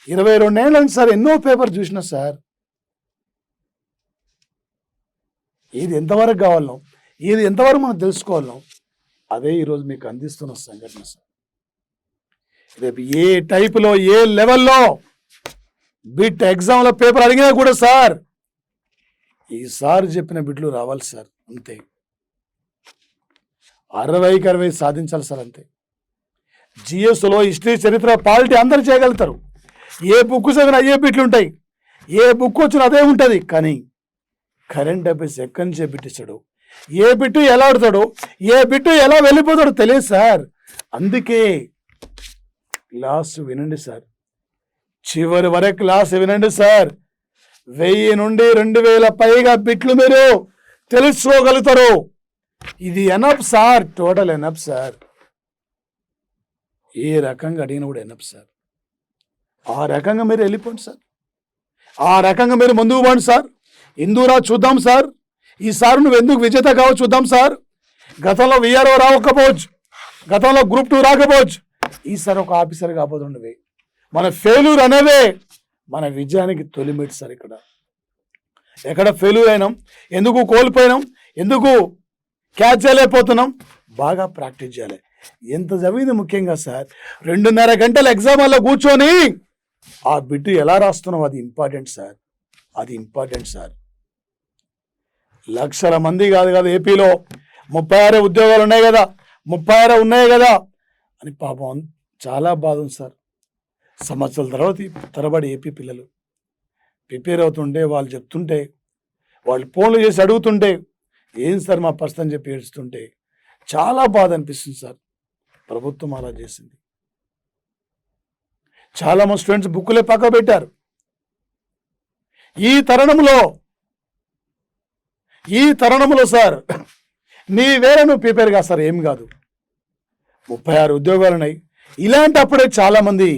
22 ఏళ్ళని సార్ ఎన్నో పేపర్ చూసినా సార్. ఇది ఎంతవరకు కావాలో, ఇది ఎంతవరకు మనం తెలుసుకోవాలో అదే ఈరోజు మీకు అందిస్తున్న సంఘటన సార్. రేపు ఏ టైపులో ఏ లెవెల్లో బిట్ ఎగ్జామ్లో పేపర్ అడిగినా కూడా సార్ ఈసారి చెప్పిన బిట్లు రావాలి సార్. అంతే 60కి 60 సాధించాలి సార్. అంతే. జిఎస్లో హిస్టరీ, చరిత్ర, పాలిటీ అందరు చేయగలుగుతారు. ఏ బుక్ చదివినా అయ్యే బిట్లు ఉంటాయి, ఏ బుక్ వచ్చినా అదే ఉంటుంది. కానీ కరెంట్ అఫైర్స్ ఎక్కడి నుంచే బిట్టిస్తాడు, ఏ బిట్టు ఎలా ఆడుతాడు, ఏ బిట్టు ఎలా వెళ్ళిపోతాడో తెలియదు సార్. అందుకే క్లాస్ వినండి సార్, చివరి వరకు క్లాస్ వినండి సార్. 1000 నుండి 2000 పైగా బిట్లు మీరు తెలుసుకోగలుగుతారు. ఇది enough sir, total enough sir. ఏ రకంగా అడిగినా కూడా ఎనఫ్ సార్. ఆ రకంగా మీరు వెళ్ళిపోండి సార్, ఆ రకంగా మీరు ముందుకు పోండి సార్. ఇందూరా చూద్దాం సార్, ఈసారి నువ్వు ఎందుకు విజేత కావో చూద్దాం సార్. గతంలో విఆర్ఓ రాకపోవచ్చు, గతంలో గ్రూప్ 2 రాకపోవచ్చు, ఈసారి ఒక ఆఫీసర్ కాబోతుండవి. మన ఫెయిల్యూర్ అనేదే మన విజయానికి తొలిమెట్టు సార్. ఎక్కడ ఫెయిల్యూర్ అయినాం, ఎందుకు కోల్పోయినాం, ఎందుకు క్యాచ్ చేయలేకపోతున్నాం, బాగా ప్రాక్టీస్ చేయాలి. ఎంత చదివింది ముఖ్యంగా సార్, 2.5 గంటల ఎగ్జామ్ వల్ల కూర్చొని ఆ బిట్టు ఎలా రాస్తున్నాం, అది ఇంపార్టెంట్ సార్, అది ఇంపార్టెంట్ సార్. లక్షల మంది కాదు కదా ఏపీలో, 36 ఉద్యోగాలు ఉన్నాయి కదా, 36 ఉన్నాయి కదా అని పాపం చాలా బాధ ఉంది సార్. సంవత్సరాల తరబడి ఏపీ పిల్లలు ప్రిపేర్ అవుతుంటే, వాళ్ళు చెప్తుంటే, వాళ్ళు ఫోన్లు చేసి అడుగుతుంటే, ఏం సార్ మా పరిస్థితి అని చెప్పి ఏడుస్తుంటే చాలా బాధ అనిపిస్తుంది సార్. ప్రభుత్వం అలా చేసింది. చాలా మంది స్టూడెంట్స్ బుక్కులే పక్క పెట్టారు. ఈ తరుణంలో సార్ నీ వేరే నువ్వు ప్రిపేర్ కా సార్, ఏం కాదు. 36 ఉద్యోగాలు ఉన్నాయి. ఇలాంటప్పుడే చాలామంది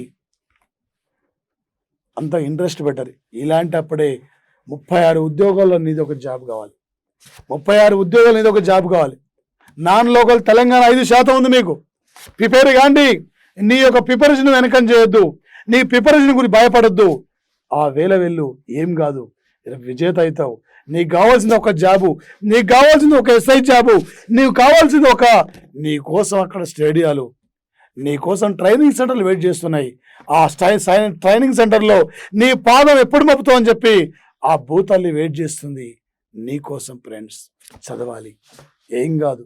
అంత ఇంట్రెస్ట్ పెట్టారు. ఇలాంటప్పుడే 36 ఉద్యోగాల్లో నీది ఒక జాబ్ కావాలి, 36 ఉద్యోగాలు నీది ఒక జాబ్ కావాలి. నాన్ లోకల్ తెలంగాణ 5% ఉంది మీకు. ప్రిపేర్ కాండి. నీ యొక్క ప్రిపరేషన్ వెనకం చేయొద్దు, నీ ప్రిపరేషన్ గురించి భయపడొద్దు. ఆ వెళ్ళు, ఏం కాదు, విజేత అవుతావు. నీకు కావాల్సింది ఒక జాబు, నీకు కావాల్సింది ఒక ఎస్ఐ జాబు, నీకు కావాల్సింది నీ కోసం అక్కడ స్టేడియాలు, నీ కోసం ట్రైనింగ్ సెంటర్లు వెయిట్ చేస్తున్నాయి. ఆ ట్రైనింగ్ సెంటర్లో నీ పాదం ఎప్పుడు మప్పుతావు అని చెప్పి ఆ భూతల్లి వెయిట్ చేస్తుంది నీ కోసం. ఫ్రెండ్స్, చదవాలి, ఏం కాదు,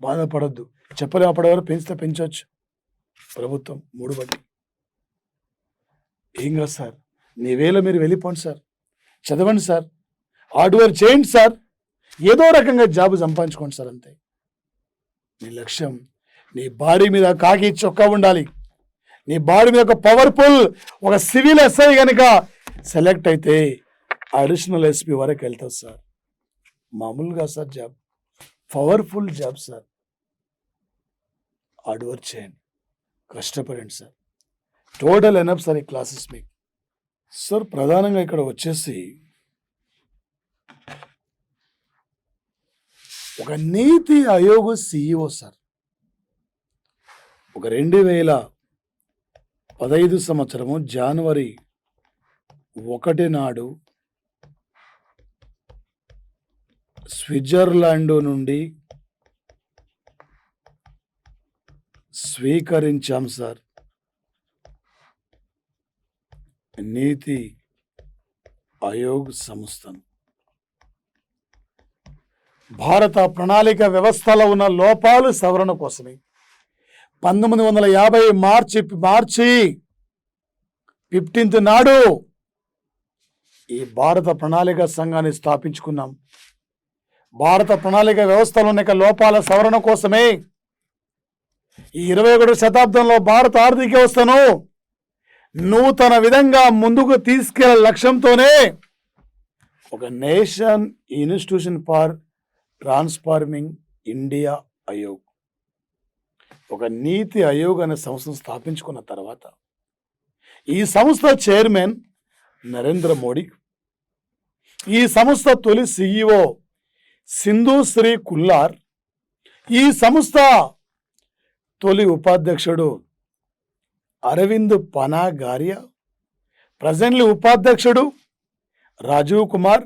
బాధపడద్దు. చెప్పలే అప్పటివరకు పెంచితే పెంచవచ్చు ప్రభుత్వం 3 బట్టి. ఏం కాదు సార్, నీ వేళ మీరు వెళ్ళిపోండి సార్, చదవండి సార్, హార్డ్ వర్క్ చేయండి సార్, ఏదో రకంగా జాబ్ సంపాదించుకోండి సార్, అంతే. నీ లక్ష్యం, నీ బాడీ మీద కాకి చొక్కా ఉండాలి, నీ బాడీ మీద ఒక పవర్ఫుల్ ఒక సివిల్ ఎస్ఐ కనుక సెలెక్ట్ అయితే అడిషనల్ ఎస్పీ వరకు వెళ్తారు సార్. మామూలుగా sir job, powerful job sir. Hard work చేయండి, కష్టపడండి సార్. టోటల్ ఎనఫ్ సార్ ఈ క్లాసెస్ మీకు. సార్ ప్రధానంగా ఇక్కడ వచ్చేసి ఒక నీతి ఆయోగ్ CEO సార్, ఒక 2015 సంవత్సరము జనవరి 1 నాడు స్విట్జర్లాండ్ నుండి స్వీకరించాం సార్ నీతి ఆయోగ్ సంస్థను. భారత ప్రణాళిక వ్యవస్థలో ఉన్న లోపాలు సవరణ కోసమే 1950 మార్చి 15 నాడు ఈ భారత ప్రణాళిక సంఘాన్ని స్థాపించుకున్నాం. భారత ప్రణాళిక వ్యవస్థలో ఉన్న లోపాల సవరణ కోసమే ఈ 21వ శతాబ్దంలో భారత ఆర్థిక వ్యవస్థను నూతన విధంగా ముందుకు తీసుకెళ్లే లక్ష్యంతోనే ఒక nation institution for transforming India Aayog, ఒక నీతి ఆయోగ్ అనే సంస్థను స్థాపించుకున్న తర్వాత ఈ సంస్థ చైర్మన్ నరేంద్ర మోడీ, ఈ సంస్థ తొలి CEO సింధు శ్రీ కుల్లార్, ఈ సంస్థ తొలి ఉపాధ్యక్షుడు అరవింద్ పనాగారియా, ప్రజెంట్లీ ఉపాధ్యక్షుడు రాజీవ్ కుమార్.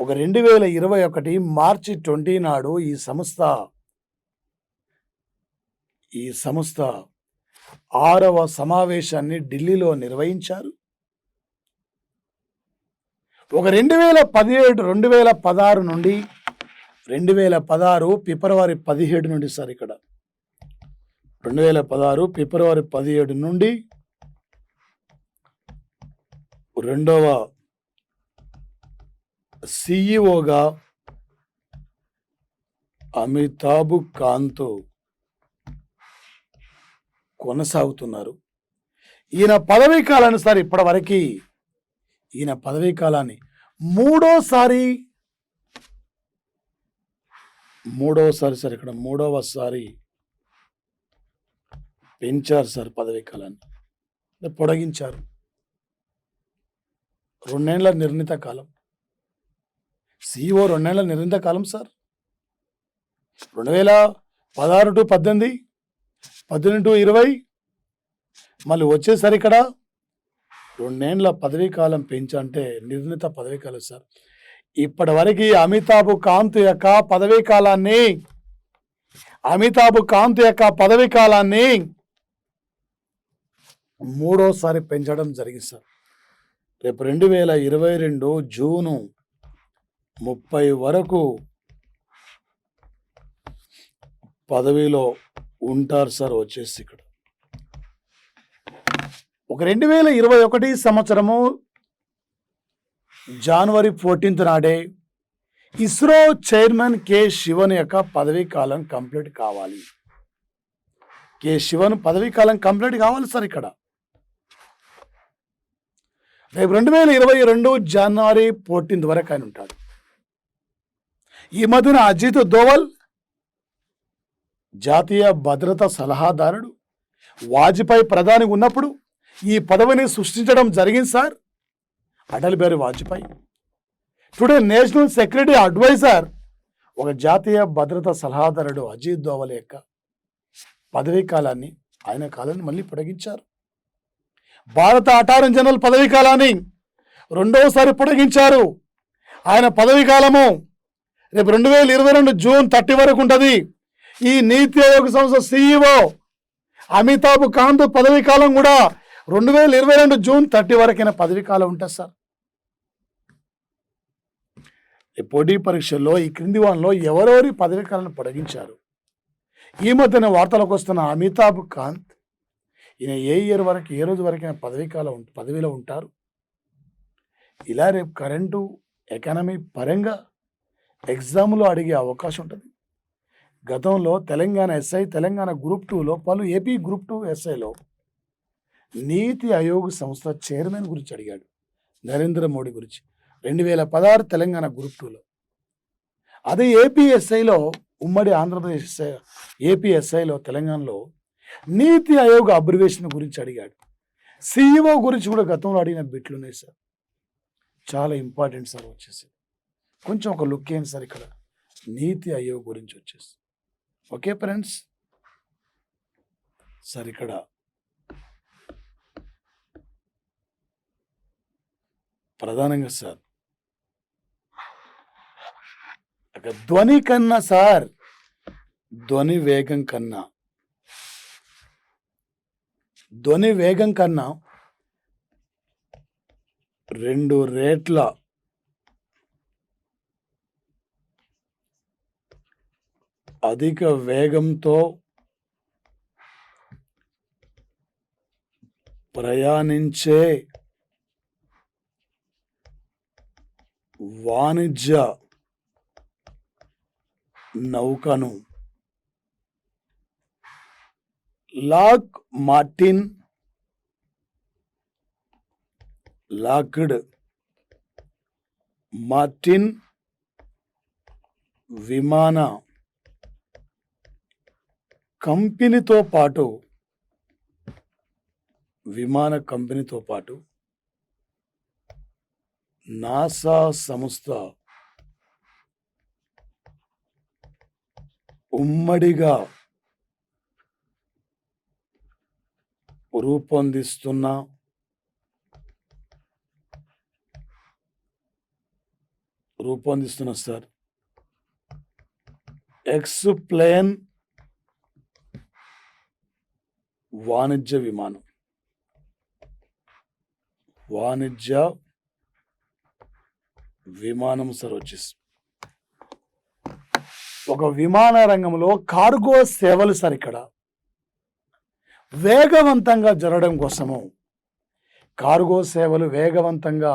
ఒక 2021 మార్చి 20 నాడు ఈ సంస్థ 6వ సమావేశాన్ని ఢిల్లీలో నిర్వహించారు. ఒక 2016 నుండి 2016 ఫిబ్రవరి 17 నుండి సార్, ఇక్కడ 2016 ఫిబ్రవరి 17 నుండి రెండవ CEOగా అమితాబ్ కాంత్ కొనసాగుతున్నారు. ఈయన పదవీ కాలాన్ని సార్ ఇప్పటివరకు ఈయన పదవీ కాలాన్ని మూడోసారి సార్, ఇక్కడ మూడవసారి పెంచారు సార్ పదవీ కాలాన్ని, పొడిగించారు. 2 ఏళ్ల నిర్ణీత కాలం. సిఇఓ 2 నెలల నిరంతర కాలం సార్. 2016 టు 18, 18 టు 20, మళ్ళీ వచ్చేసరి ఇక్కడ 2 పదవీ కాలం పెంచంటే నిర్ణీత పదవీ కాలం సార్. ఇప్పటి వరకు అమితాబ్ కాంత్ యొక్క పదవీ కాలాన్ని 3సారి పెంచడం జరిగింది సార్. రేపు 2022 జూను 30 వరకు పదవిలో ఉంటారు సార్. వచ్చేసి ఇక్కడ ఒక 2021 సంవత్సరము జనవరి 14 నాడే ఇస్రో చైర్మన్ కె శివన్ యొక్క పదవీ కాలం కంప్లీట్ కావాలి. కె శివన్ పదవీ కాలం కంప్లీట్ కావాలి సార్. ఇక్కడ రేపు 2022 జనవరి 14 వరకు ఆయన ఉంటాడు. ఈ మధ్యన అజిత్ దోవల్ జాతీయ భద్రతా సలహాదారుడు వాజ్పేయి ప్రధాని ఉన్నప్పుడు ఈ పదవిని సృష్టించడం జరిగింది sir. Atal Bihari Vajpayee today national security adviser ఒక జాతీయ భద్రతా సలహాదారుడు అజిత్ దోవల్ యొక్క పదవీ కాలాన్ని ఆయన కాలాన్ని మళ్ళీ పొడిగించారు. భారత అటార్నీ జనరల్ పదవీ కాలాన్ని 2వసారి పొడిగించారు. ఆయన పదవీ కాలము రేపు 2022 జూన్ 30 వరకు ఉంటుంది. ఈ నీతి ఆయోగ్ సంస్థ సిఇఓ అమితాబ్ కాంత్ పదవీ కాలం కూడా 2022 జూన్ 30 వరకైనా పదవీ కాలం ఉంటుంది సార్. ఈ పోటీ పరీక్షల్లో ఈ క్రింది వాళ్ళలో ఎవరెవరి పదవీ కాలను పొడిగించారు? ఈ మధ్యన వార్తలకు వస్తున్న అమితాబ్ కాంత్ ఈయన ఏ ఇయర్ వరకు ఏ రోజు వరకైనా పదవిలో ఉంటారు. ఇలా రేపు కరెంటు ఎకానమీ పరంగా ఎగ్జామ్లో అడిగే అవకాశం ఉంటుంది. గతంలో తెలంగాణ ఎస్ఐ, తెలంగాణ గ్రూప్ 2లో పలు ఏపీ గ్రూప్ 2 ఎస్ఐలో నీతి ఆయోగ్ సంస్థ చైర్మన్ గురించి అడిగాడు. నరేంద్ర మోడీ గురించి 2016 తెలంగాణ గ్రూప్ 2లో. అదే ఏపీఎస్ఐలో ఉమ్మడి ఆంధ్రప్రదేశ్ ఏపీఎస్ఐలో తెలంగాణలో నీతి ఆయోగ్ అబ్రివేషన్ గురించి అడిగాడు. సిఇఓ గురించి కూడా గతంలో అడిగిన బిట్లు ఉన్నాయి సార్. చాలా ఇంపార్టెంట్ సార్. వచ్చేసి కొంచెం ఒక లుక్ ఏంటి సార్ ఇక్కడ నీతి ఆయోగ్ గురించి వచ్చేసి. ఓకే ఫ్రెండ్స్ సార్, ఇక్కడ ప్రధానంగా సార్ ధ్వని కన్నా సార్, ధ్వని వేగం కన్నా 2 రేట్ల అధిక వేగంతో ప్రయాణించే వాణిజ్య నౌకను లాక్డ్ మార్టిన్ విమాన కంపెనీతో పాటు నాసా సంస్థ ఉమ్మడిగా రూపొందిస్తున్న సార్ ఎక్స్ప్లేన్ వాణిజ్య విమానం సార్. వచ్చేసి ఒక విమాన రంగంలో కార్గో సేవలు సార్. ఇక్కడ వేగవంతంగా జరగడం కోసము కార్గో సేవలు వేగవంతంగా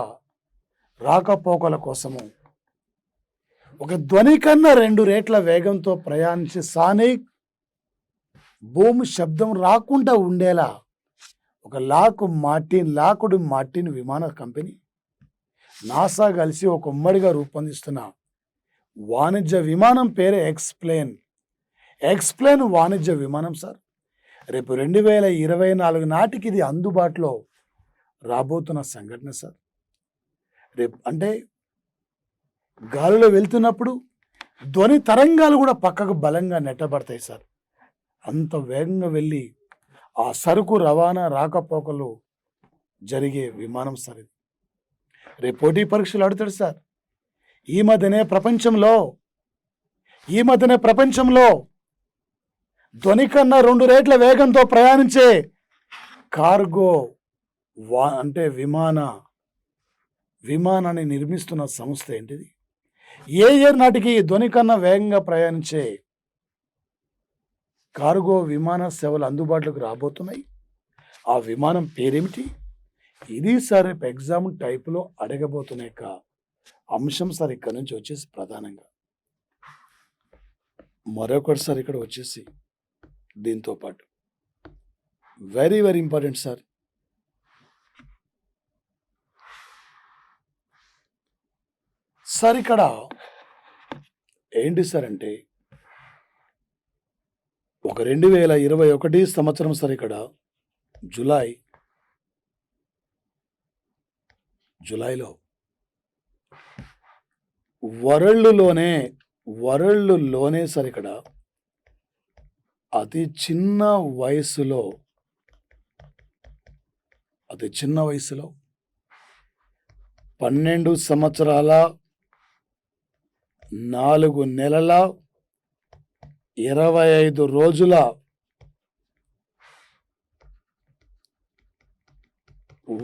రాకపోకల కోసము ఒక ధ్వని కన్నా 2 రేట్ల వేగంతో ప్రయాణించే సానిక్ భూమి శబ్దం రాకుండా ఉండేలా ఒక లాక్వుడ్ మార్టిన్ విమాన కంపెనీ నాసా కలిసి ఒక ఉమ్మడిగా రూపొందిస్తున్న వాణిజ్య విమానం పేరే ఎక్స్ప్లేన్ వాణిజ్య విమానం సార్. రేపు 2024 నాటికి ఇది అందుబాటులో రాబోతున్న సంఘటన సార్. రేపు అంటే గాలిలో వెళ్తున్నప్పుడు ధ్వని తరంగాలు కూడా పక్కకు బలంగా నెట్టబడతాయి సార్. అంత వేగంగా వెళ్ళి ఆ సరుకు రవాణా రాకపోకలు జరిగే విమానం సార్ ఇది. రేపు పోటీ పరీక్షలు అడుగుతాడు సార్. ఈ మధ్యనే ప్రపంచంలో ధ్వని కన్నా 2 రెట్ల వేగంతో ప్రయాణించే కార్గో అంటే విమానాన్ని నిర్మిస్తున్న సంస్థ ఏంటిది? ఏ ఇయర్ నాటికి ధ్వని కన్నా వేగంగా ప్రయాణించే కార్గో విమాన సేవలు అందుబాటులోకి రాబోతున్నాయి? ఆ విమానం పేరేమిటి? ఇది సార్ రేపు ఎగ్జామ్ టైపులో అడగబోతున్న యొక్క అంశం సార్. ఇక్కడ నుంచి వచ్చేసి ప్రధానంగా మరొకటి సార్ ఇక్కడ వచ్చేసి దీంతో పాటు very very important sir. Sir ఇక్కడ ఏంటి సార్ అంటే ఒక 2021 సంవత్సరం సార్. ఇక్కడ జూలైలో వరల్డ్లోనే సార్ ఇక్కడ అతి చిన్న వయసులో 12 సంవత్సరాల 4 నెలల 25 రోజుల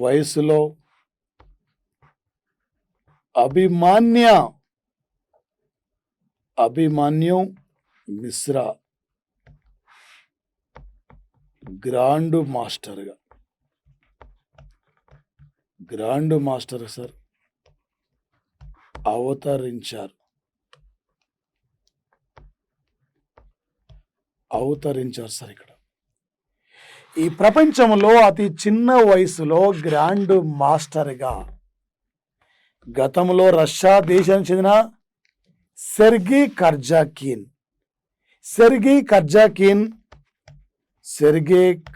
వయసులో Abhimanyu Mishra grand master sir అవతరించారు సార్. ఇక్కడ ఈ ప్రపంచంలో అతి చిన్న వయసులో గ్రాండ్ మాస్టర్గా గతంలో రష్యా దేశానికి చెందిన సెర్గీ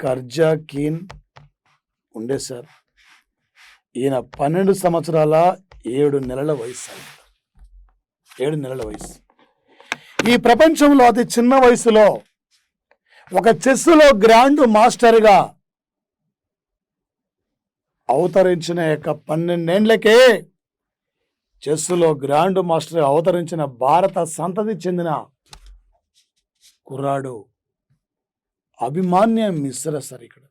కర్జాకీన్ ఉండే సార్. ఈయన 12 సంవత్సరాల 7 నెలల వయసు. ఈ ప్రపంచంలో అతి చిన్న వయసులో ఒక చెస్సులో గ్రాండ్ మాస్టర్గా అవతరించిన యొక్క 12 ఏండ్లకే చెస్సులో గ్రాండ్ మాస్టర్ అవతరించిన భారత సంతతి చెందిన కుర్రాడు అభిమన్యు మిశ్రా సార్. ఇక్కడ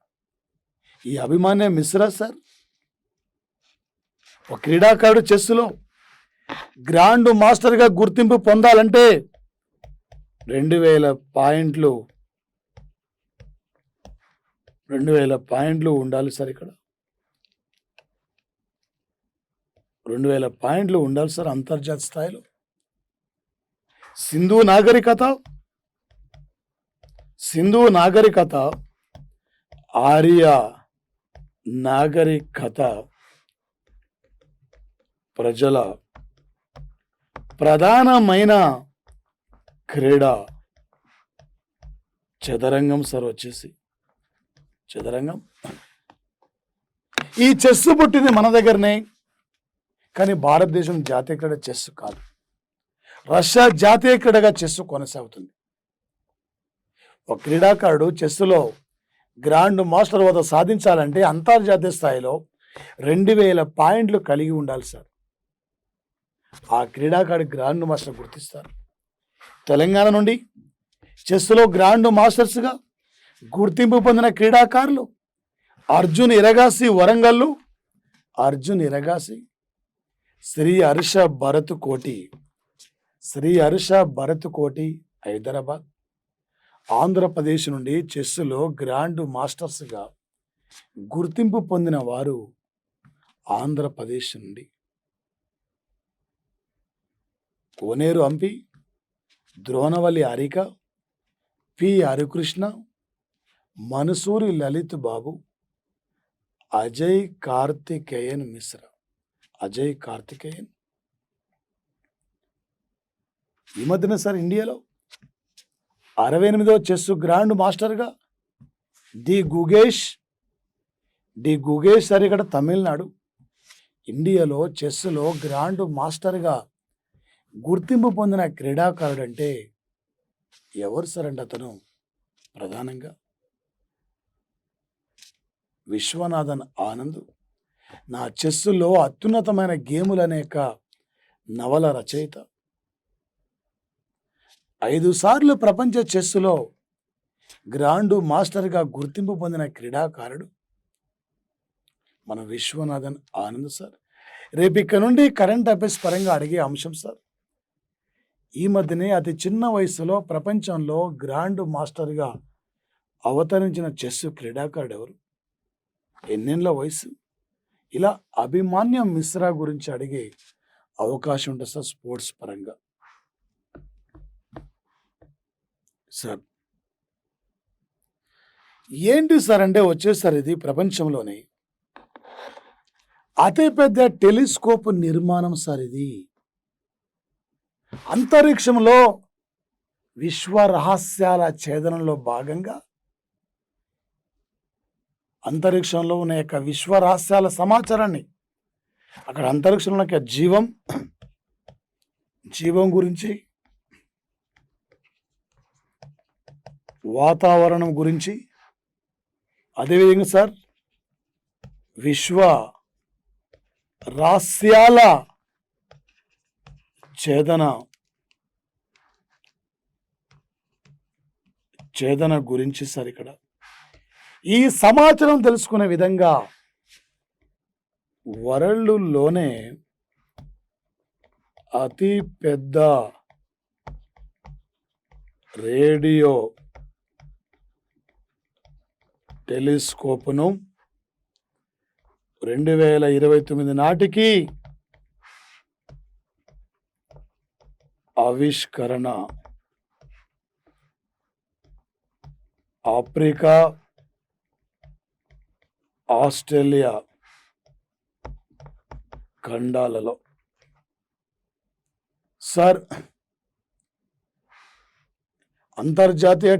ఈ అభిమన్యు మిశ్రా సార్ ఒక క్రీడాకారుడు చెస్సులో గ్రాండ్ మాస్టర్గా గుర్తింపు పొందాలంటే 2000 పాయింట్లు ఉండాలి సార్. ఇక్కడ 2000 పాయింట్లు ఉండాలి సార్ అంతర్జాతీయ స్థాయిలో. సింధు నాగరికత ఆర్య నాగరికత ప్రజల ప్రధానమైన క్రీడ చదరంగం సార్. వచ్చేసి చదరంగం. ఈ చెస్ పుట్టింది మన దగ్గరనే, కానీ భారతదేశం జాతీయ క్రీడ చెస్ కాదు. రష్యా జాతీయ క్రీడగా చెస్ కొనసాగుతుంది. ఒక క్రీడాకారుడు చెస్సులో గ్రాండ్ మాస్టర్ హోదా సాధించాలంటే అంతర్జాతీయ స్థాయిలో 2000 పాయింట్లు కలిగి ఉండాలి సార్. ఆ క్రీడాకారుడి గ్రాండ్ మాస్టర్ గుర్తిస్తారు. తెలంగాణ నుండి చెస్సులో గ్రాండ్ మాస్టర్స్గా గుర్తింపు పొందిన క్రీడాకారులు అర్జున్ ఇరగాసి వరంగల్లు, శ్రీ హర్ష భరత్ కోటి హైదరాబాద్. ఆంధ్రప్రదేశ్ నుండి చెస్సులో గ్రాండ్ మాస్టర్స్గా గుర్తింపు పొందిన వారు ఆంధ్రప్రదేశ్ నుండి కోనేరు హంపి, ద్రోణవల్లి హారిక, పి హరికృష్ణ, మనసూరి లలిత్ బాబు, అజయ్ కార్తికేయన్ మిశ్రా. ఈ మధ్యన సార్ ఇండియాలో 68వ చెస్ గ్రాండ్ మాస్టర్గా డి గుగేష్ సార్ ఇక్కడ తమిళనాడు. ఇండియాలో చెస్లో గ్రాండ్ మాస్టర్గా గుర్తింపు పొందిన క్రీడాకారుడు అంటే ఎవరు సార్ అంటే అతను ప్రధానంగా విశ్వనాథన్ ఆనంద్. నా చెస్సులో అత్యున్నతమైన గేములు అనేక నవల రచయిత, 5 సార్లు ప్రపంచ చెస్సులో గ్రాండు మాస్టర్గా గుర్తింపు పొందిన క్రీడాకారుడు మన విశ్వనాథన్ ఆనంద్ సార్. రేపు ఇక్కడ నుండి కరెంట్ అఫైర్స్ పరంగా అడిగే అంశం సార్. ఈ మధ్యనే అతి చిన్న వయసులో ప్రపంచంలో గ్రాండ్ మాస్టర్గా అవతరించిన చెస్ క్రీడాకారుడు ఎవరు, ఎన్నెండ్ల వయసు, ఇలా అభిమాన్యం మిశ్రా గురించి అడిగే అవకాశం ఉంటుంది సార్ స్పోర్ట్స్ పరంగా. సార్ ఏంటి సార్ అంటే వచ్చేసారు ఇది ప్రపంచంలోనే అతిపెద్ద టెలిస్కోప్ నిర్మాణం సార్. ఇది అంతరిక్షంలో విశ్వ రహస్యాల ఛేదనంలో భాగంగా అంతరిక్షంలో ఉన్న యొక్క విశ్వ రహస్యాల సమాచారాన్ని అక్కడ అంతరిక్షంలో యొక్క జీవం గురించి, వాతావరణం గురించి, అదేవిధంగా సార్ విశ్వ రహస్యాల ఛేదన గురించి సార్ ఇక్కడ ఈ సమాచారం తెలుసుకునే విధంగా వరల్డ్లోనే అతి పెద్ద రేడియో టెలిస్కోప్ను 2029 నాటికి ఆవిష్కరణ ఆఫ్రికా, ఆస్ట్రేలియా ఖండాలలో. సార్ అంతర్జాతీయ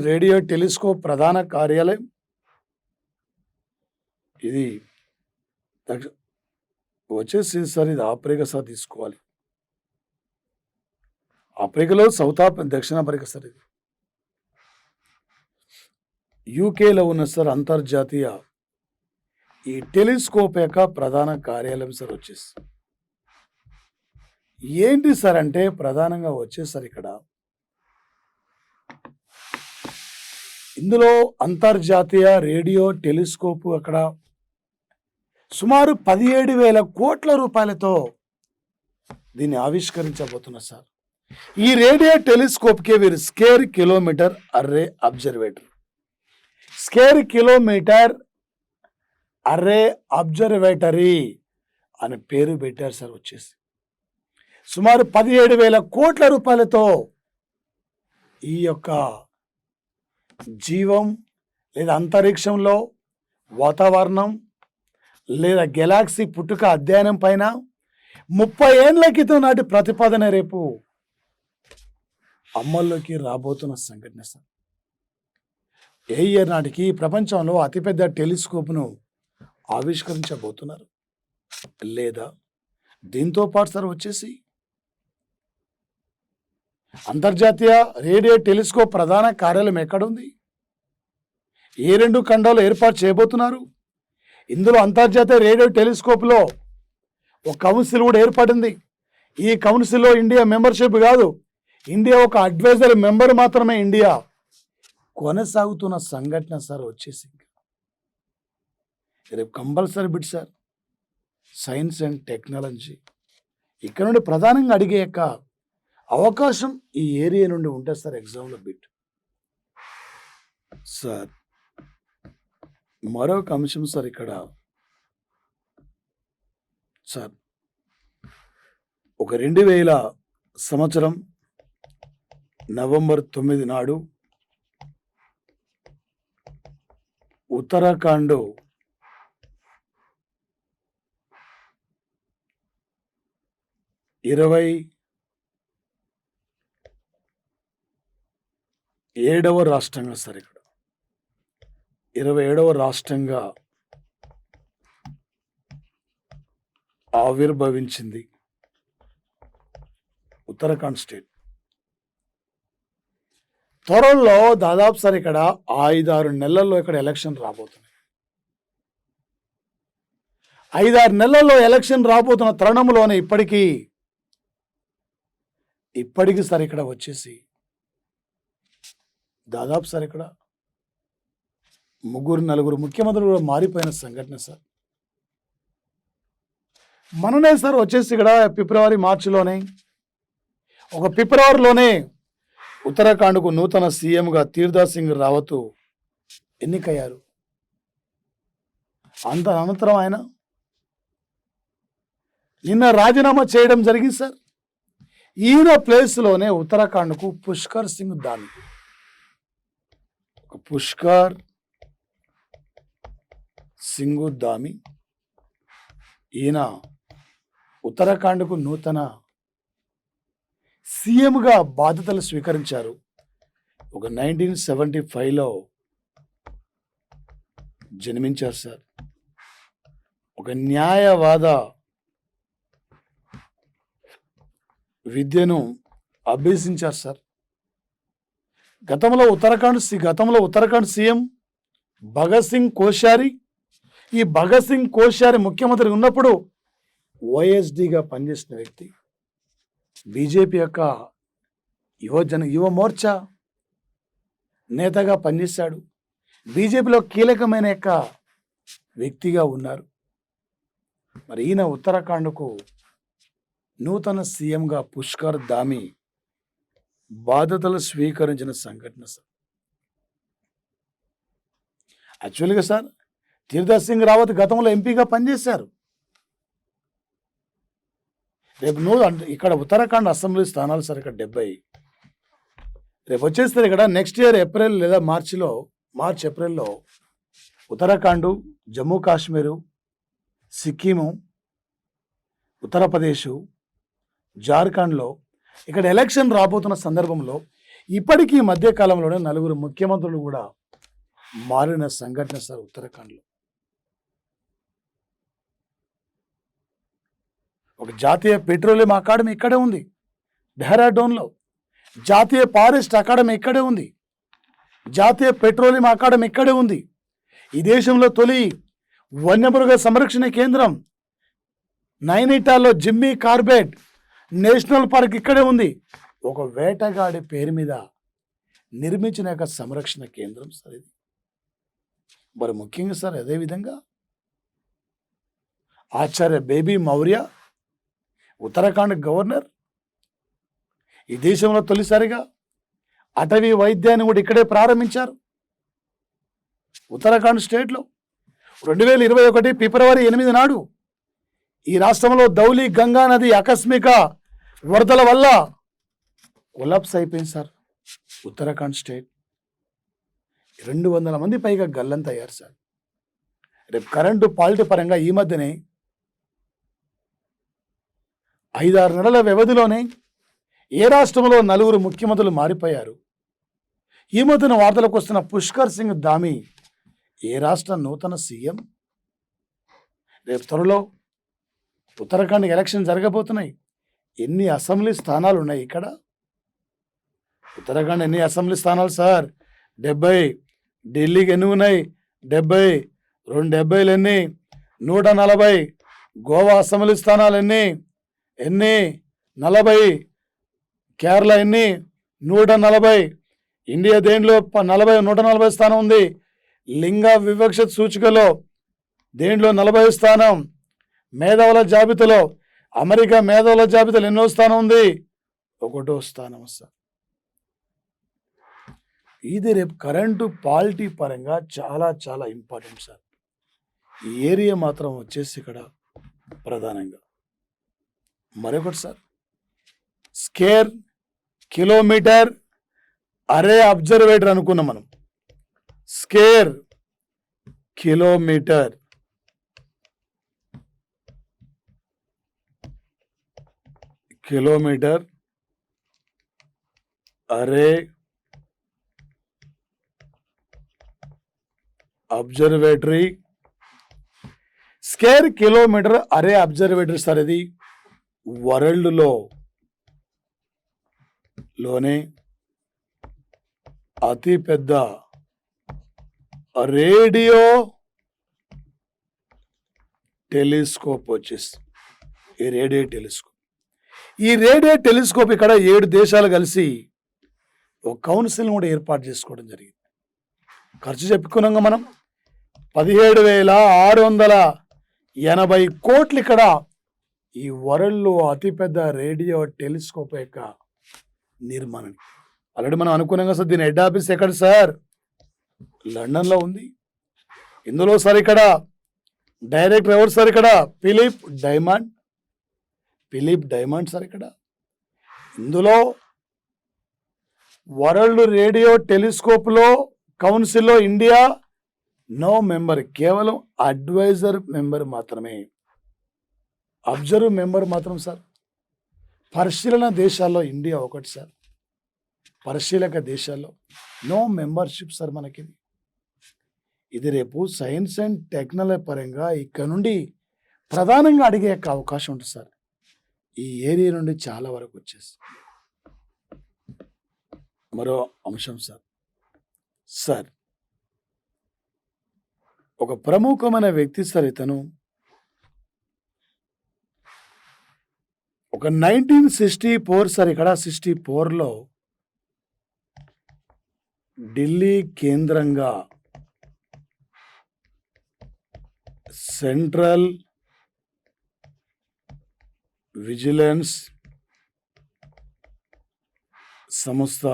రేడియో టెలిస్కోప్ ప్రధాన కార్యాలయం ఇది వచ్చేసి సార్ ఇది ఆఫ్రికా సార్ తీసుకోవాలి. ఆఫ్రికాలో దక్షిణాఫ్రికా సార్. ఇది యూకేలో ఉన్న సార్ అంతర్జాతీయ ఈ టెలిస్కోప్ యొక్క ప్రధాన కార్యాలయం సార్ వచ్చేసి ఏంటి సార్ అంటే ప్రధానంగా వచ్చేసారు ఇక్కడ ఇందులో అంతర్జాతీయ రేడియో టెలిస్కోప్ అక్కడ సుమారు 17,000 కోట్ల రూపాయలతో దీన్ని ఆవిష్కరించబోతున్నారు సార్. ఈ రేడియో టెలిస్కోప్కి వీరు square kilometre array observatory, square kilometre array observatory అని పేరు పెట్టారు సార్. వచ్చేసి సుమారు 17,000 కోట్ల రూపాయలతో ఈ యొక్క జీవం లేదా అంతరిక్షంలో వాతావరణం లేదా గెలాక్సీ పుట్టుక అధ్యయనం పైన 30 ఏళ్ల క్రితం నాటి ప్రతిపాదన రేపు అమల్లోకి రాబోతున్న సంఘటన సార్. ఏ ఇయర్ నాటికి ప్రపంచంలో అతిపెద్ద టెలిస్కోప్ను ఆవిష్కరించబోతున్నారు. లేదా దీంతో పాటు సార్ వచ్చేసి అంతర్జాతీయ రేడియో టెలిస్కోప్ ప్రధాన కార్యాలయం ఎక్కడుంది, ఏ 2 ఖండాలు ఏర్పాటు చేయబోతున్నారు. ఇందులో అంతర్జాతీయ రేడియో టెలిస్కోప్లో ఒక కౌన్సిల్ కూడా ఏర్పడింది. ఈ కౌన్సిల్లో ఇండియా మెంబర్షిప్ కాదు, ఇండియా ఒక అడ్వైజర్ మెంబర్ మాత్రమే ఇండియా కొనసాగుతున్న సంఘటన సార్. వచ్చేసి రేపు compulsory bit sir science and technology ఇక్కడ నుండి ప్రధానంగా అడిగే యొక్క అవకాశం ఈ ఏరియా నుండి ఉంటుంది సార్ ఎగ్జామ్లో బిట్. సార్ మరొక అంశం సార్ ఇక్కడ సార్ ఒక 2000 సంవత్సరం నవంబర్ 9 నాడు ఉత్తరాఖండ్ ఏడవ రాష్ట్రంగా సార్ ఇక్కడ 27వ రాష్ట్రంగా ఆవిర్భవించింది ఉత్తరాఖండ్ స్టేట్. త్వరలో దాదాపు సార్ ఇక్కడ 5-6 నెలల్లో ఇక్కడ ఎలక్షన్ రాబోతున్నాయి. 5-6 నెలల్లో ఎలక్షన్ రాబోతున్న తరుణంలోనే ఇప్పటికీ సార్ ఇక్కడ వచ్చేసి దాదాపు సార్ ఇక్కడ 3-4 ముఖ్యమంత్రులు కూడా మారిపోయిన సంఘటన సార్. మననే సార్ వచ్చేసి ఇక్కడ మార్చిలోనే ఫిబ్రవరిలోనే ఉత్తరాఖండ్కు నూతన సీఎంగా తీర్థ సింగ్ రావత్ ఎన్నికయ్యారు. అనంతరం ఆయన నిన్న రాజీనామా చేయడం జరిగింది సార్. ఈయన ప్లేస్లోనే ఉత్తరాఖండ్కు పుష్కర్ సింగ్ దామి, పుష్కర్ సింగ్ దామి ఈయన ఉత్తరాఖండ్కు నూతన సీఎంగా బాధ్యతలు స్వీకరించారు. 1975లో జన్మించారు సార్. ఒక న్యాయవాద విద్యను అభ్యసించారు సార్. గతంలో ఉత్తరాఖండ్ సీఎం భగత్ సింగ్ కోశ్యారి, ఈ భగత్ సింగ్ కోశ్యారి ముఖ్యమంత్రి ఉన్నప్పుడు ఓఎస్డీగా పనిచేసిన వ్యక్తి. బీజేపీ యొక్క యువ మోర్చా నేతగా పనిచేశాడు. బీజేపీలో కీలకమైన వ్యక్తిగా ఉన్నారు. మరి ఈయన ఉత్తరాఖండ్కు నూతన సీఎంగా పుష్కర్ దామి బాధ్యతలు స్వీకరించిన సంఘటన సార్. యాక్చువల్గా సార్ తీర్థ సింగ్ రావత్ గతంలో ఎంపీగా పనిచేశారు. రేపు ఇక్కడ ఉత్తరాఖండ్ అసెంబ్లీ స్థానాలు సార్ ఇక్కడ 70. రేపు వచ్చేస్తారు ఇక్కడ నెక్స్ట్ ఇయర్ ఏప్రిల్ లేదా ఏప్రిల్లో ఉత్తరాఖండ్, జమ్మూ కాశ్మీరు, సిక్కిము, ఉత్తరప్రదేశ్, జార్ఖండ్లో ఇక్కడ ఎలక్షన్ రాబోతున్న సందర్భంలో ఇప్పటికీ మధ్యకాలంలోనే 4 ముఖ్యమంత్రులు కూడా మారిన సంఘటన సార్ ఉత్తరాఖండ్లో. ఒక జాతీయ పెట్రోలియం అకాడమీ ఇక్కడే ఉంది డెహ్రాడూన్లో, జాతీయ ఫారెస్ట్ అకాడమీ ఇక్కడే ఉంది, జాతీయ పెట్రోలియం అకాడమీ ఇక్కడే ఉంది. ఈ దేశంలో తొలి వన్యమృగ సంరక్షణ కేంద్రం నైనిటాల్లో జిమ్మీ కార్బెట్ నేషనల్ పార్క్ ఇక్కడే ఉంది. ఒక వేటగాడి పేరు మీద నిర్మించిన సంరక్షణ కేంద్రం సార్ ఇది. మరి ముఖ్యంగా సార్ అదేవిధంగా ఆచార్య బేబీ మౌర్య ఉత్తరాఖండ్ గవర్నర్, ఈ దేశంలో తొలిసారిగా అటవీ వైద్యాన్ని కూడా ఇక్కడే ప్రారంభించారు ఉత్తరాఖండ్ స్టేట్లో. 2021 ఫిబ్రవరి 8 నాడు ఈ రాష్ట్రంలో ధౌలి గంగా నది ఆకస్మిక వరదల వల్ల కొలాప్స్ అయిపోయింది సార్ ఉత్తరాఖండ్ స్టేట్. 200 మంది పైగా గల్లంతయ్యారు సార్. రేపు కరెంటు పాలిటీ పరంగా ఈ మధ్యనే 5-6 నెలల వ్యవధిలోనే ఏ రాష్ట్రంలో 4 ముఖ్యమంత్రులు మారిపోయారు. ఈ మధ్యన వార్తలకు వస్తున్న పుష్కర్ సింగ్ దామి ఏ రాష్ట్ర నూతన సీఎం. రేపు త్వరలో ఉత్తరాఖండ్ ఎలక్షన్ జరగబోతున్నాయి. ఎన్ని అసెంబ్లీ స్థానాలు ఉన్నాయి ఇక్కడ? ఉత్తరాఖండ్ ఎన్ని అసెంబ్లీ స్థానాలు సార్? 70. ఢిల్లీకి ఎన్ని ఉన్నాయి? 70. 270 ఎన్ని? 140. గోవా అసెంబ్లీ స్థానాలు ఎన్ని? 40. కేరళ ఎన్ని? 140. ఇండియా దేంట్లో 140 స్థానం ఉంది. లింగ వివక్షత సూచికలో దేంట్లో 40 స్థానం. మేధావుల జాబితాలో అమెరికా మేధావుల జాబితాలో ఎన్నో స్థానం ఉంది? 1వ స్థానం సార్. ఇది రేపు కరెంటు పాలిటీ పరంగా చాలా చాలా ఇంపార్టెంట్ సార్. ఈ ఏరియా మాత్రం వచ్చేసి ఇక్కడ ప్రధానంగా మరొకటి సార్, స్క్వేర్ కిలోమీటర్ అరే అబ్జర్వేటర్ అనుకున్నాం మనం. స్క్వేర్ కిలోమీటర్ అరే అబ్జర్వేటరీ. స్క్వేర్ కిలోమీటర్ అరే అబ్జర్వేటరీ సార్ ఇది వరల్డ్లో లోనే అతి పెద్ద రేడియో టెలిస్కోప్ వచ్చేసి ఈ రేడియో టెలిస్కోప్ ఇక్కడ 7 దేశాలు కలిసి ఒక కౌన్సిల్ కూడా ఏర్పాటు చేసుకోవడం జరిగింది. ఖర్చు చెప్పుకున్నాక మనం 17,680 కోట్లు ఇక్కడ ఈ వరల్డ్లో అతిపెద్ద రేడియో టెలిస్కోప్ యొక్క నిర్మాణం. ఆల్రెడీ మనం అనుకున్నాం కదా సార్, దీని హెడ్ ఆఫీస్ ఎక్కడ సార్? లండన్లో ఉంది. ఇందులో సార్ ఇక్కడ డైరెక్టర్ ఎవరు సార్? ఇక్కడ ఫిలిప్ డైమండ్ సార్. ఇక్కడ ఇందులో వరల్డ్ రేడియో టెలిస్కోప్లో కౌన్సిల్లో ఇండియా నో మెంబర్, కేవలం అడ్వైజర్ మెంబర్ మాత్రమే, అబ్జర్వ్ మెంబర్ మాత్రం సార్. పరిశీలన దేశాల్లో ఇండియా ఒకటి సార్, పరిశీలక దేశాల్లో నో మెంబర్షిప్ సార్ మనకి. ఇది రేపు సైన్స్ అండ్ టెక్నాలజీ పరంగా ఇక్కడ నుండి ప్రధానంగా అడిగే అవకాశం ఉంటుంది సార్. ఈ ఏరియా నుండి చాలా వరకు వచ్చేసి మరో అంశం సార్ ఒక ప్రముఖమైన వ్యక్తి సార్. ఇతను ఒక 1964 సార్, ఇక్కడ 64లో ఢిల్లీ కేంద్రంగా సెంట్రల్ విజిలెన్స్ సంస్థ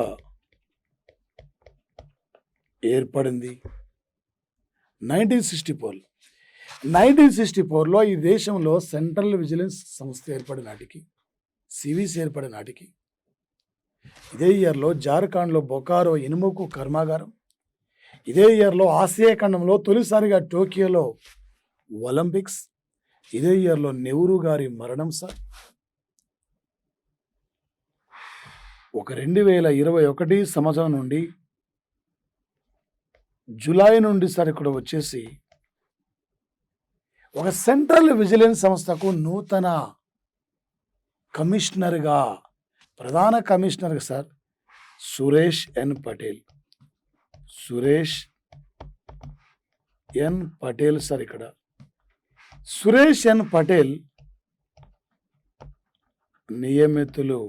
ఏర్పడింది 1964లో. ఈ దేశంలో సెంట్రల్ విజిలెన్స్ సంస్థ ఏర్పడిన నాటికి, సివిసి ఏర్పడిన నాటికి, ఇదే ఇయర్లో జార్ఖండ్లో బొకారో ఇనుముకు కర్మాగారం, ఇదే ఇయర్లో ఆసియా ఖండంలో తొలిసారిగా టోక్యోలో ఒలింపిక్స్, ఇదే ఇయర్లో నెహ్రూ గారి మరణం సార్. ఒక 2021 సంవత్సరం నుండి జూలై నుండి సార్ ఇక్కడ వచ్చేసి ఒక సెంట్రల్ విజిలెన్స్ సంస్థకు నూతన కమిషనర్గా, ప్రధాన కమిషనర్గా సార్ సురేష్ ఎన్ పటేల్ సార్. ఇక్కడ సురేష్ ఎన్ పటేల్ నియమితులు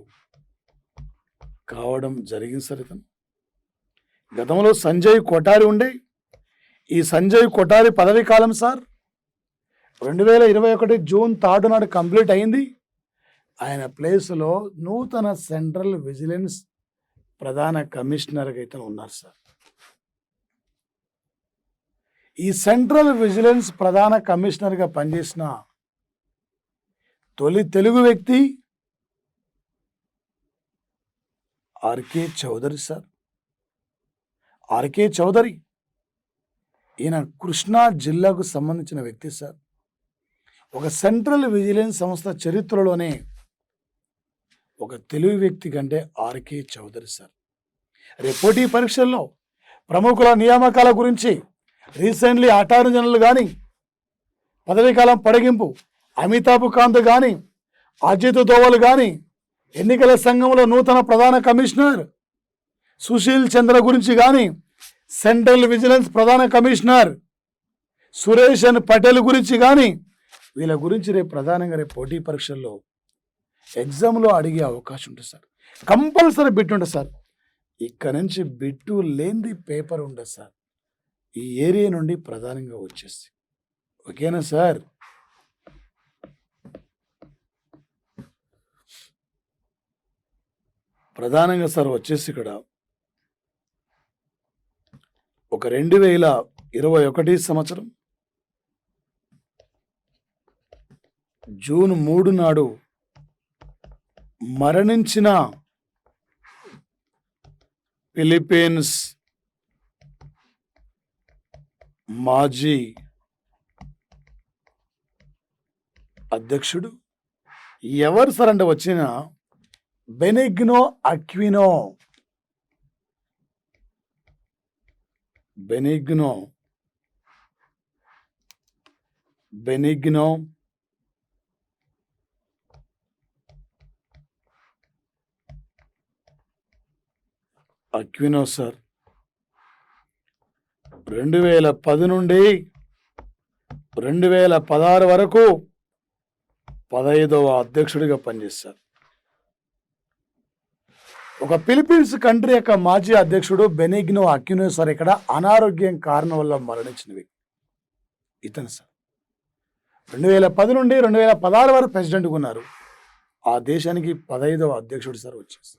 కావడం జరిగింది సార్. ఇతను గతంలో సంజయ్ కొఠారి ఉండే, ఈ సంజయ్ కొఠారి పదవీ కాలం సార్ 2021 జూన్ 3 నాడు కంప్లీట్ అయింది. ఆయన ప్లేస్లో నూతన సెంట్రల్ విజిలెన్స్ ప్రధాన కమిషనర్గా ఇతను ఉన్నారు సార్. ఈ సెంట్రల్ విజిలెన్స్ ప్రధాన కమిషనర్గా పనిచేసిన తొలి తెలుగు వ్యక్తి R K Chaudhary sir. R K Chaudhary ఈయన కృష్ణా జిల్లాకు సంబంధించిన వ్యక్తి సార్. ఒక సెంట్రల్ విజిలెన్స్ సంస్థ చరిత్రలోనే ఒక తెలుగు వ్యక్తి కంటే ఆర్కే చౌదరి సార్. రేపు పోటీ పరీక్షల్లో ప్రముఖుల నియామకాల గురించి రీసెంట్లీ అటార్నీ జనరల్ కానీ, పదవీకాలం పొడిగింపు అమితాబ్ కాంత్ కానీ, అజిత్ దోవల్ కానీ, ఎన్నికల సంఘంలో నూతన ప్రధాన కమిషనర్ సుశీల్ చంద్ర గురించి కానీ, సెంట్రల్ విజిలెన్స్ ప్రధాన కమిషనర్ సురేష్ ఎన్ పటేల్ గురించి కానీ, వీళ్ళ గురించి రేపు ప్రధానంగా రేపు పోటీ పరీక్షల్లో ఎగ్జామ్లో అడిగే అవకాశం ఉంటుంది సార్. కంపల్సరీ బిట్ ఉంటుంది సార్. ఇక్కడ నుంచి బిట్టు లేనిది పేపర్ ఉండదు సార్. ఈ ఏరియా నుండి ప్రధానంగా వచ్చేసి ఓకేనా సార్. ప్రధానంగా సార్ వచ్చేసి ఇక్కడ ఒక 2021 సంవత్సరం జూన్ 3 నాడు మరణించిన ఫిలిప్పీన్స్ మాజీ అధ్యక్షుడు ఎవరు సార్ అంటే వచ్చిన బెనిగ్నో అక్వినో. అక్వినో సార్ 2010 నుండి 2016 వరకు 15వ అధ్యక్షుడిగా పనిచేశారు. ఒక ఫిలిప్పీన్స్ కంట్రీ యొక్క మాజీ అధ్యక్షుడు బెనిగ్నో అక్వినో సార్ ఇక్కడ అనారోగ్యం కారణం వల్ల మరణించిన వ్యక్తి ఇతను సార్. 2010 నుండి 2016 వరకు ప్రెసిడెంట్గా ఉన్నారు. ఆ దేశానికి 15వ అధ్యక్షుడు సార్ వచ్చేసారు.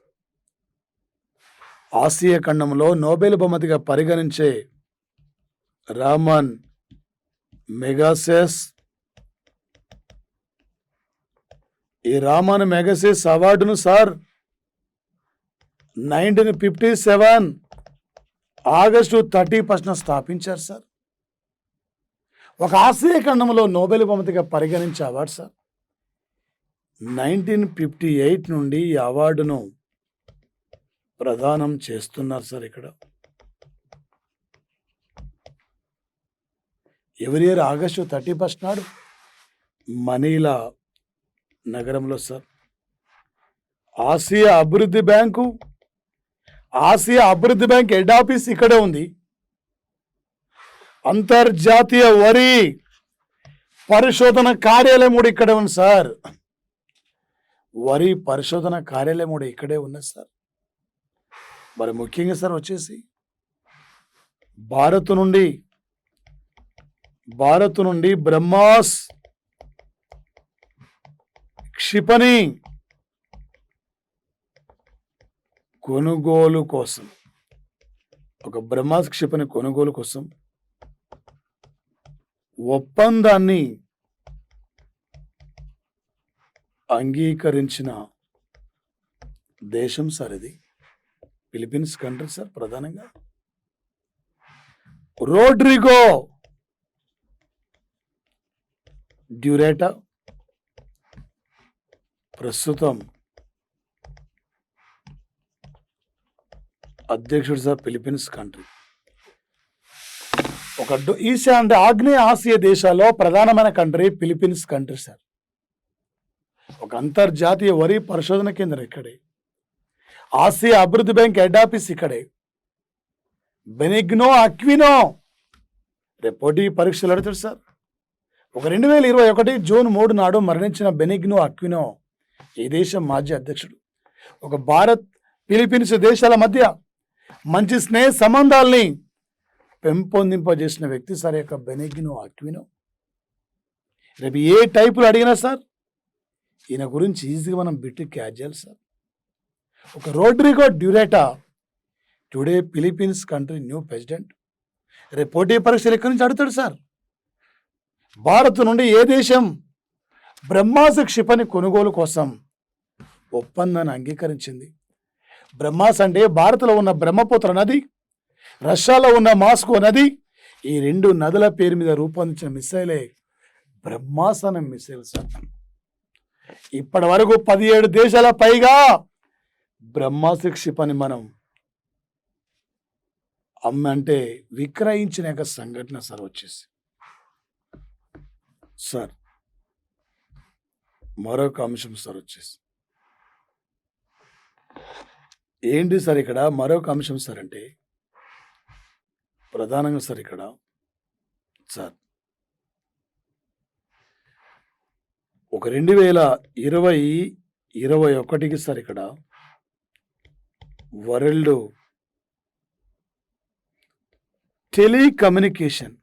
ఆసియా ఖండంలో నోబెల్ బహుమతిగా పరిగణించే రామన్ మెగాసెస్, ఈ రామన్ మెగాసెస్ అవార్డును సార్ 1957 ఆగస్టు 31న స్థాపించారు సార్. ఒక ఆసియా ఖండంలో నోబెల్ బహుమతిగా పరిగణించే అవార్డు సార్. 1958 నుండి ఈ అవార్డును ప్రదానం చేస్తున్నారు సార్. ఇక్కడ ఎవరి ఇయర్ ఆగస్టు 31 నాడు మనీలా నగరంలో సార్ ఆసియా అభివృద్ధి బ్యాంక్ హెడ్ ఆఫీస్ ఇక్కడే ఉంది. అంతర్జాతీయ వరి పరిశోధన కార్యాలయం కూడా ఇక్కడే ఉంది సార్. వరి పరిశోధన కార్యాలయం కూడా ఇక్కడే ఉన్నది సార్. మరి ముఖ్యంగా సార్ వచ్చేసి భారత్ నుండి బ్రహ్మాస్ క్షిపణి కొనుగోలు కోసం, ఒక బ్రహ్మాస్ క్షిపణి కొనుగోలు కోసం ఒప్పందాన్ని అంగీకరించిన దేశం సార్ ఇది. Philippines country sir. ప్రధానంగా రోడ్రిగో డ్యూరేటా ప్రస్తుతం అధ్యక్షుడు సార్ ఫిలిప్పీన్స్ కంట్రీ. ఒక ఈశాన్య అంటే ఆగ్నేయ ఆసియా దేశాల్లో ప్రధానమైన కంట్రీ ఫిలిప్పీన్స్ కంట్రీ సార్. ఒక అంతర్జాతీయ వరి పరిశోధన కేంద్రం ఇక్కడే. ఆసియా అభివృద్ధి బ్యాంక్ హెడ్ ఆఫీస్ ఇక్కడే. బెనిగ్నో అక్వినో రేపు పోటీ పరీక్షలు అడుగుతాడు సార్. ఒక 2021 జూన్ 3 నాడు మరణించిన బెనిగ్నో అక్వినో ఈ దేశం మాజీ అధ్యక్షుడు. ఒక భారత్ ఫిలిప్పీన్స్ దేశాల మధ్య మంచి స్నేహ సంబంధాలని పెంపొందింపజేసిన వ్యక్తి సార్ యొక్క బెనిగ్నో అక్వినో. రేపు ఏ టైపులు అడిగినా సార్ ఈయన గురించి ఈజీగా మనం బిట్టు క్యాచ్ చేయాలి సార్. ఒక Rodrigo Duterte today Philippines country new president. రేపు పోటీ పరీక్షలు ఎక్కడి నుంచి అడుగుతాడు సార్. భారత్ నుండి ఏ దేశం బ్రహ్మాస్ క్షిపణి కొనుగోలు కోసం ఒప్పందాన్ని అంగీకరించింది? బ్రహ్మాస్ అంటే భారత్లో ఉన్న బ్రహ్మపుత్ర నది, రష్యాలో ఉన్న మాస్కో నది, ఈ 2 నదుల పేరు మీద రూపొందించిన మిసైలే బ్రహ్మాస్ అనే మిసైల్ సార్. ఇప్పటి వరకు 17 దేశాల పైగా బ్రహ్మాస్ క్షిపణి మనం అంటే విక్రయించిన యొక్క సంఘటన సార్ వచ్చేసి. సార్ మరొక అంశం సార్ వచ్చేసి ఏంటి సార్ ఇక్కడ మరొక అంశం సార్ అంటే ప్రధానంగా సార్ ఇక్కడ సార్ ఒక 2021కి సార్ ఇక్కడ వరల్డ్ టెలికమ్యూనికేషన్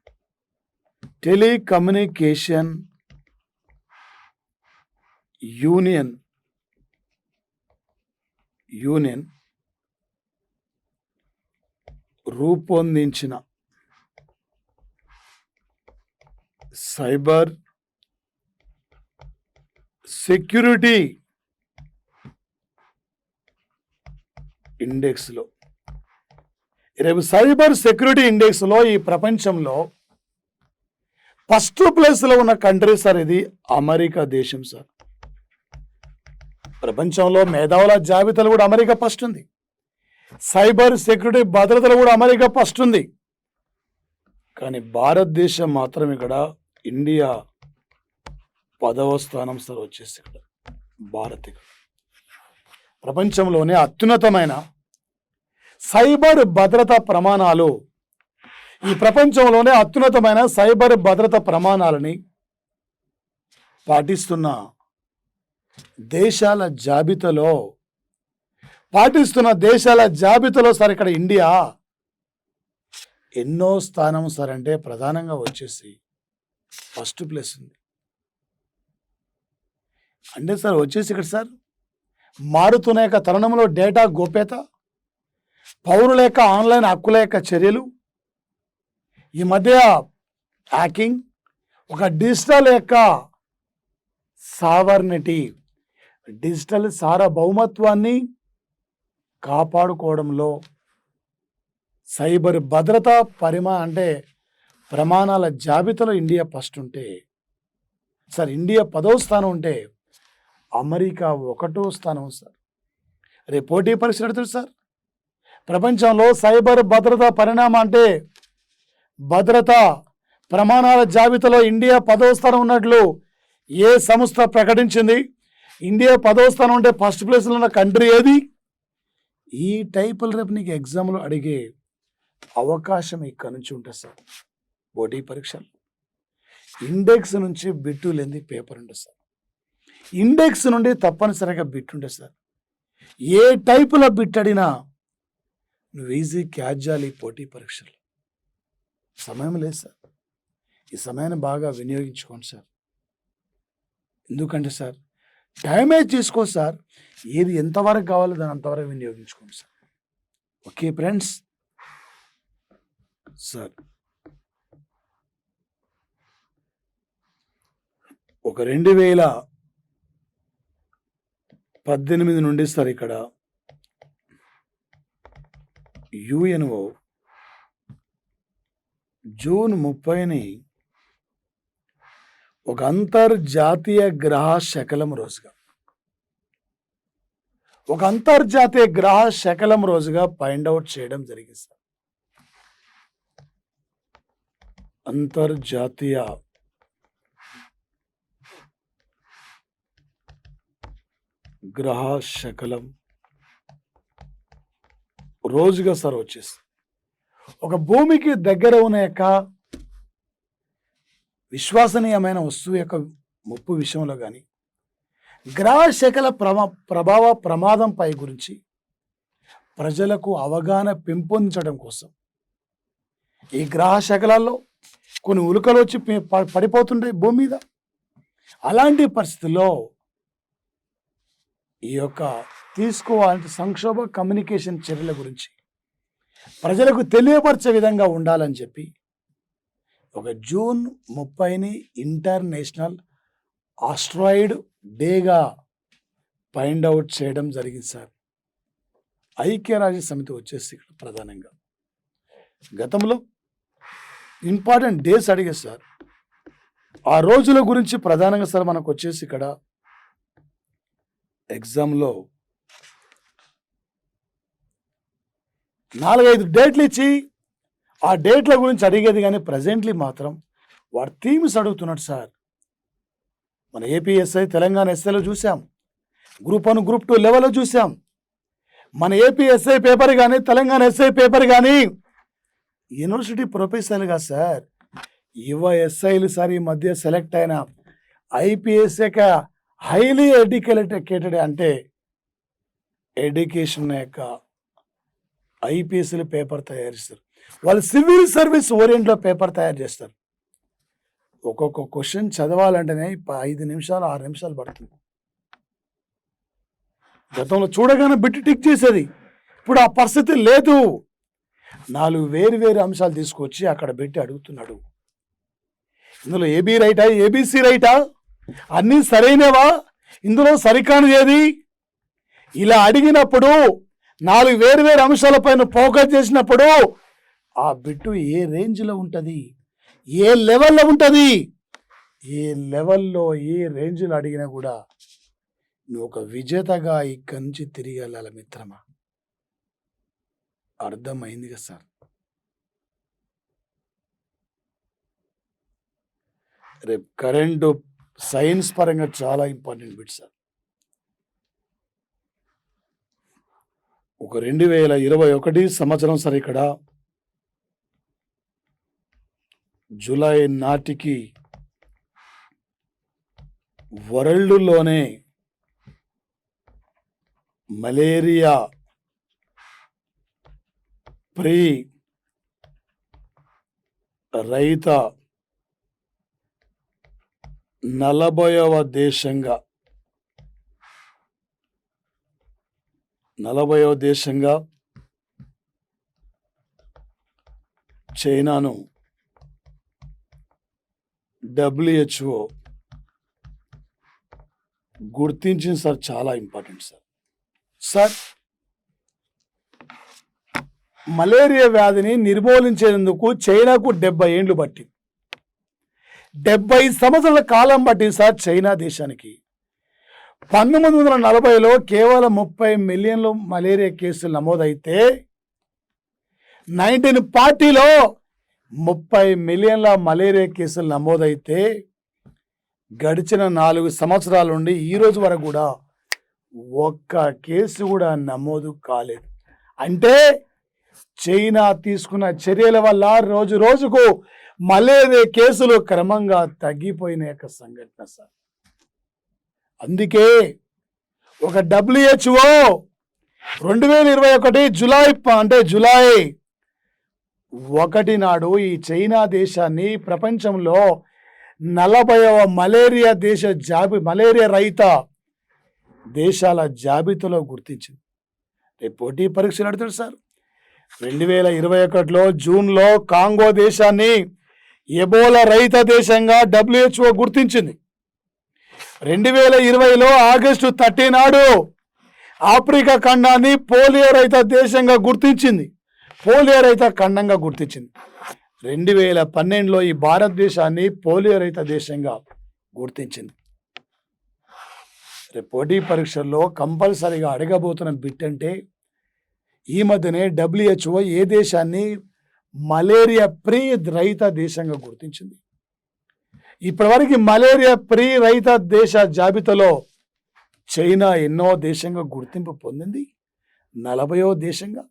యూనియన్ రూపొందించిన సైబర్ సెక్యూరిటీ ఇండెక్స్లో రేపు సైబర్ సెక్యూరిటీ ఇండెక్స్లో ఈ ప్రపంచంలో ఫస్ట్ ప్లేస్లో ఉన్న కంట్రీ సార్ ఇది అమెరికా దేశం సార్. ప్రపంచంలో మేధావుల జాబితాలు కూడా అమెరికా ఫస్ట్ ఉంది. సైబర్ సెక్యూరిటీ భద్రతలు కూడా అమెరికా ఫస్ట్ ఉంది. కానీ భారతదేశం మాత్రం ఇక్కడ ఇండియా 10వ స్థానం సార్ వచ్చేసి ఇక్కడ భారత్ ప్రపంచంలోనే అత్యున్నతమైన సైబర్ భద్రతా ప్రమాణాలు, ఈ ప్రపంచంలోనే అత్యున్నతమైన సైబర్ భద్రతా ప్రమాణాలని పాటిస్తున్న దేశాల జాబితాలో సార్ ఇక్కడ ఇండియా ఎన్నో స్థానం సార్ అంటే ప్రధానంగా వచ్చేసి ఫస్ట్ ప్లేస్ ఉంది. అంటే సార్ వచ్చేసి ఇక్కడ సార్ మారుతున్న యొక్క తరుణంలో డేటా గోప్యత, పౌరుల యొక్క ఆన్లైన్ హక్కుల యొక్క చర్యలు, ఈ మధ్య హ్యాకింగ్, ఒక డిజిటల్ యొక్క సావర్నిటీ, డిజిటల్ సార్వభౌమత్వాన్ని కాపాడుకోవడంలో సైబర్ భద్రత ప్రమాణాల జాబితాలో ఇండియా ఫస్ట్ ఉంటే సార్, ఇండియా 10వ స్థానం ఉంటే అమెరికా 1వ స్థానం సార్. రేపు పోటీ పరీక్ష నడుతుంది సార్. ప్రపంచంలో సైబర్ భద్రతా ప్రమాణాల జాబితాలో ఇండియా 10వ స్థానం ఉన్నట్లు ఏ సంస్థ ప్రకటించింది? ఇండియా 10వ స్థానం ఉంటే ఫస్ట్ ప్లేస్లో ఉన్న కంట్రీ ఏది? ఈ టైపులు రేపు నీకు ఎగ్జామ్లో అడిగే అవకాశం ఇక్కడ నుంచి ఉంటుంది సార్. పోటీ పరీక్షలు ఇండెక్స్ నుంచి బిట్టు లేని పేపర్ ఉంటుంది సార్. ఇండెక్స్ నుండి తప్పనిసరిగా బిట్ ఉంటుంది సార్. ఏ టైపుల బిట్ అడినా నువ్వు ఈజీ క్యాచ్ చేయాలి. పోటీ పరీక్షలు సమయం లేదు సార్. ఈ సమయాన్ని బాగా వినియోగించుకోండి సార్. ఎందుకంటే సార్ టైమే తీసుకో సార్. ఏది ఎంతవరకు కావాలో దాని అంతవరకు వినియోగించుకోండి సార్. ఓకే ఫ్రెండ్స్ సార్, ఒక 2018 నుండి సార్ ఇక్కడ యుఎన్ఓ జూన్ 30ని ఒక అంతర్జాతీయ గ్రహ శకలం రోజుగా ఫైండ్ అవుట్ చేయడం జరిగింది సార్. అంతర్జాతీయ గ్రహ శకలం రోజుగా సార్ వచ్చేసి ఒక భూమికి దగ్గర ఉన్న యొక్క విశ్వసనీయమైన వస్తువు యొక్క ముప్పు విషయంలో కానీ, గ్రహ శకల ప్రమాదంపై గురించి ప్రజలకు అవగాహన పెంపొందించడం కోసం ఈ గ్రహ శకలాల్లో కొన్ని ఉల్కలు వచ్చి పడిపోతుంటాయి భూమి మీద. అలాంటి పరిస్థితుల్లో ఈ యొక్క తీసుకోవాలంటే సంక్షోభ కమ్యూనికేషన్ చర్యల గురించి ప్రజలకు తెలియపరిచే విధంగా ఉండాలని చెప్పి ఒక జూన్ 30ని ఇంటర్నేషనల్ ఆస్ట్రాయిడ్ డేగా ఫైండ్ అవుట్ చేయడం జరిగింది సార్. ఐక్యరాజ్య సమితి వచ్చేసి ఇక్కడ ప్రధానంగా గతంలో ఇంపార్టెంట్ డేస్ అడిగే సార్. ఆ రోజుల గురించి ప్రధానంగా సార్ మనకు వచ్చేసి ఇక్కడ ఎగ్జామ్లో 4-5 డేట్లు ఇచ్చి ఆ డేట్ల గురించి అడిగేది, కానీ ప్రజెంట్లీ మాత్రం వాడు థీమ్స్ అడుగుతున్నాడు సార్. మన ఏపీఎస్ఐ తెలంగాణ ఎస్ఐలో చూసాం, గ్రూప్ 1 గ్రూప్ 2 లెవెల్లో చూసాం. మన ఏపీఎస్ఐ పేపర్ కానీ తెలంగాణ ఎస్ఐ పేపర్ కానీ యూనివర్సిటీ ప్రొఫెసర్లుగా సార్ యువ ఎస్ఐలు సార్ ఈ మధ్య సెలెక్ట్ అయిన ఐపీఎస్ యొక్క హైలీ ఎడ్యుకేటెడ్ అంటే ఎడ్యుకేషన్ యొక్క ఐపీఎస్లు పేపర్ తయారు చేస్తారు. వాళ్ళు సివిల్ సర్వీస్ ఓరియంట్లో పేపర్ తయారు చేస్తారు. ఒక్కొక్క క్వశ్చన్ చదవాలంటేనే 5 నిమిషాలు 6 నిమిషాలు పడుతుంది. గతంలో చూడగానే బిట్టి టిక్ చేసేది, ఇప్పుడు ఆ పరిస్థితి లేదు. 4 వేరు అంశాలు తీసుకొచ్చి అక్కడ పెట్టి అడుగుతున్నాడు. ఇందులో ఏబీ రైటా, ఏబీసీ రైటా, అన్నీ సరైనవా, ఇందులో సరికాని ఏది? ఇలా అడిగినప్పుడు 4 వేరు అంశాలపైన ఫోకస్ చేసినప్పుడు ఆ బిట్టు ఏ రేంజ్లో ఉంటుంది, ఏ లెవెల్లో ఉంటుంది, ఏ లెవెల్లో ఏ రేంజ్లో అడిగినా కూడా నువ్వు ఒక విజేతగా ఇక్కడి నుంచి తిరిగి వెళ్ళాలి మిత్రమా. అర్థమైంది కదా సార్. రేపు కరెంటు సైన్స్ పరంగా చాలా ఇంపార్టెంట్ బిట్ సార్. ఒక 2021 సంవత్సరం సార్ ఇక్కడ జూలై నాటికి వరల్డ్లోనే మలేరియా ఫ్రీ రహిత 40వ దేశంగా చైనాను WHO గుర్తించింది సార్. చాలా ఇంపార్టెంట్ సార్. మలేరియా వ్యాధిని నిర్మూలించేందుకు చైనాకు 70 ఏండ్లు పట్టింది. 70 సంవత్సరాల కాలం పట్టింది సార్ చైనా దేశానికి. 1940లో కేవలం 30 మిలియన్లు మలేరియా కేసులు నమోదైతే 1940లో 30 మిలియన్ల మలేరియా కేసులు నమోదైతే గడిచిన 4 సంవత్సరాల నుండి ఈ రోజు వరకు కూడా ఒక్క కేసు కూడా నమోదు కాలేదు. అంటే చైనా తీసుకున్న చర్యల వల్ల రోజు రోజుకు మలేరియా కేసులు క్రమంగా తగ్గిపోయిన యొక్క సంఘటన సార్. అందుకే ఒక WHO 2021 జూలై 1 నాడు ఈ చైనా దేశాన్ని ప్రపంచంలో 40వ మలేరియా రహిత దేశాల జాబితాలో గుర్తించింది. రేపు పోటీ పరీక్షలు నడుతుంది సార్. 2021లో జూన్లో కాంగో దేశాన్ని ఎబోలా రహిత దేశంగా WHO గుర్తించింది. 2020లో ఆగస్టు 30 నాడు ఆఫ్రికా ఖండాన్ని పోలియో రహిత దేశంగా గుర్తించింది. 2012లో ఈ భారతదేశాన్ని పోలియో రహిత దేశంగా గుర్తించింది. రేపు పోటీ పరీక్షల్లో కంపల్సరీగా అడగబోతున్న బిట్ అంటే ఈ మధ్యనే WHO ఏ దేశాన్ని మలేరియా ఫ్రీ రహిత దేశంగా గుర్తించింది. ఇప్పటివరకు మలేరియా ఫ్రీ రహిత దేశ జాబితాలో చైనా ఎన్నో దేశంగా గుర్తింపు పొందింది. 40వ దేశంగా.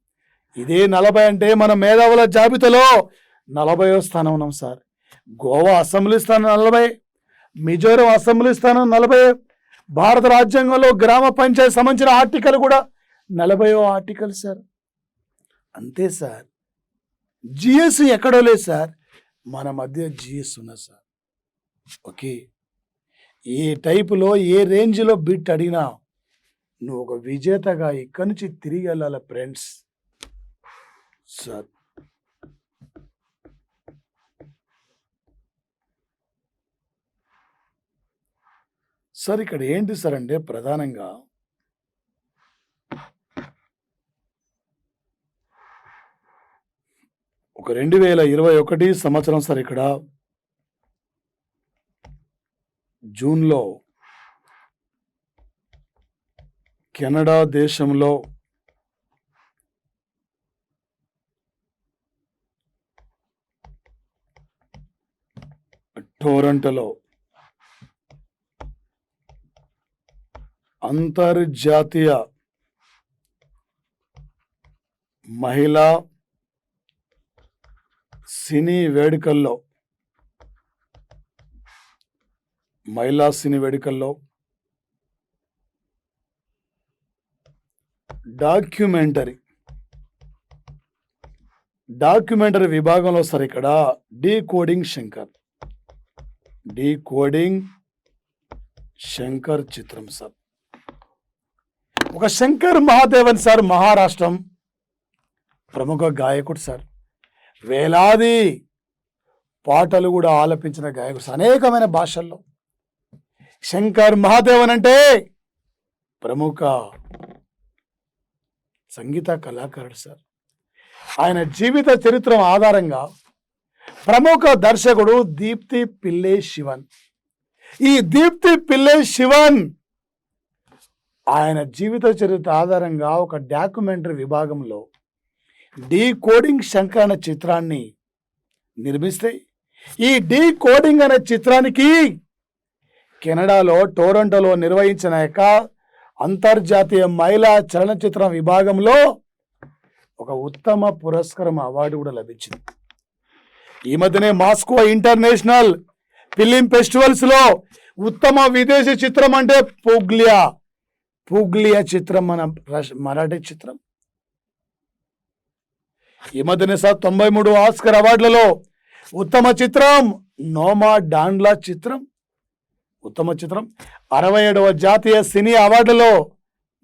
ఇదే 40 అంటే మన మేధావుల జాబితాలో 40వ స్థానం ఉన్నాం సార్. గోవా అసెంబ్లీ స్థానం 40, మిజోరం అసెంబ్లీ స్థానం 40, భారత రాజ్యాంగంలో గ్రామ పంచాయతీ సంబంధించిన ఆర్టికల్ కూడా 40వ ఆర్టికల్ సార్. అంతే సార్. జిఎస్ ఎక్కడో లేదు సార్, మన మధ్య జిఎస్ ఉన్నది సార్. ఓకే, ఏ టైపులో ఏ రేంజ్లో బిట్ అడిగినా నువ్వు ఒక విజేతగా ఇక్కడి నుంచి తిరిగి వెళ్ళాలి ఫ్రెండ్స్ సార్. సార్ ఇక్కడ ఏంటి సార్ అంటే ప్రధానంగా ఒక 2021 సంవత్సరం సార్. ఇక్కడ జూన్లో కెనడా దేశంలో టొరంటోలో అంతర్జాతీయ మహిళా సినీ వేడుకల్లో డాక్యుమెంటరీ విభాగంలో సార్ ఇక్కడ డీకోడింగ్ శంకర్ చిత్రం సార్. ఒక శంకర్ మహాదేవన్ సార్, మహారాష్ట్రం ప్రముఖ గాయకుడు సార్. వేలాది పాటలు కూడా ఆలపించిన గాయకుడు సార్, అనేకమైన భాషల్లో. శంకర్ మహాదేవన్ అంటే ప్రముఖ సంగీత కళాకారుడు సార్. ఆయన జీవిత చరిత్ర ఆధారంగా ప్రముఖ దర్శకుడు దీప్తి పిల్లై శివన్. ఈ దీప్తి పిల్లై శివన్ ఆయన జీవిత చరిత్ర ఆధారంగా ఒక డాక్యుమెంటరీ విభాగంలో డీకోడింగ్ శంకర్ అనే చిత్రాన్ని నిర్మిస్తే, ఈ డీకోడింగ్ అనే చిత్రానికి కెనడాలో టొరంటోలో నిర్వహించిన యొక్క అంతర్జాతీయ మహిళా చలనచిత్ర విభాగంలో ఒక ఉత్తమ పురస్కారం అవార్డు కూడా లభించింది. ఈ మధ్యనే మాస్కో ఇంటర్నేషనల్ ఫిలిం ఫెస్టివల్స్ లో ఉత్తమ విదేశీ చిత్రం అంటే పూగ్లియా చిత్రం, మన మరాఠీ చిత్రం. ఈ మధ్యనే సార్ 93 ఆస్కర్ అవార్డులలో ఉత్తమ చిత్రం నోమా డాండ్లా చిత్రం ఉత్తమ చిత్రం. 67వ జాతీయ సినీ అవార్డులో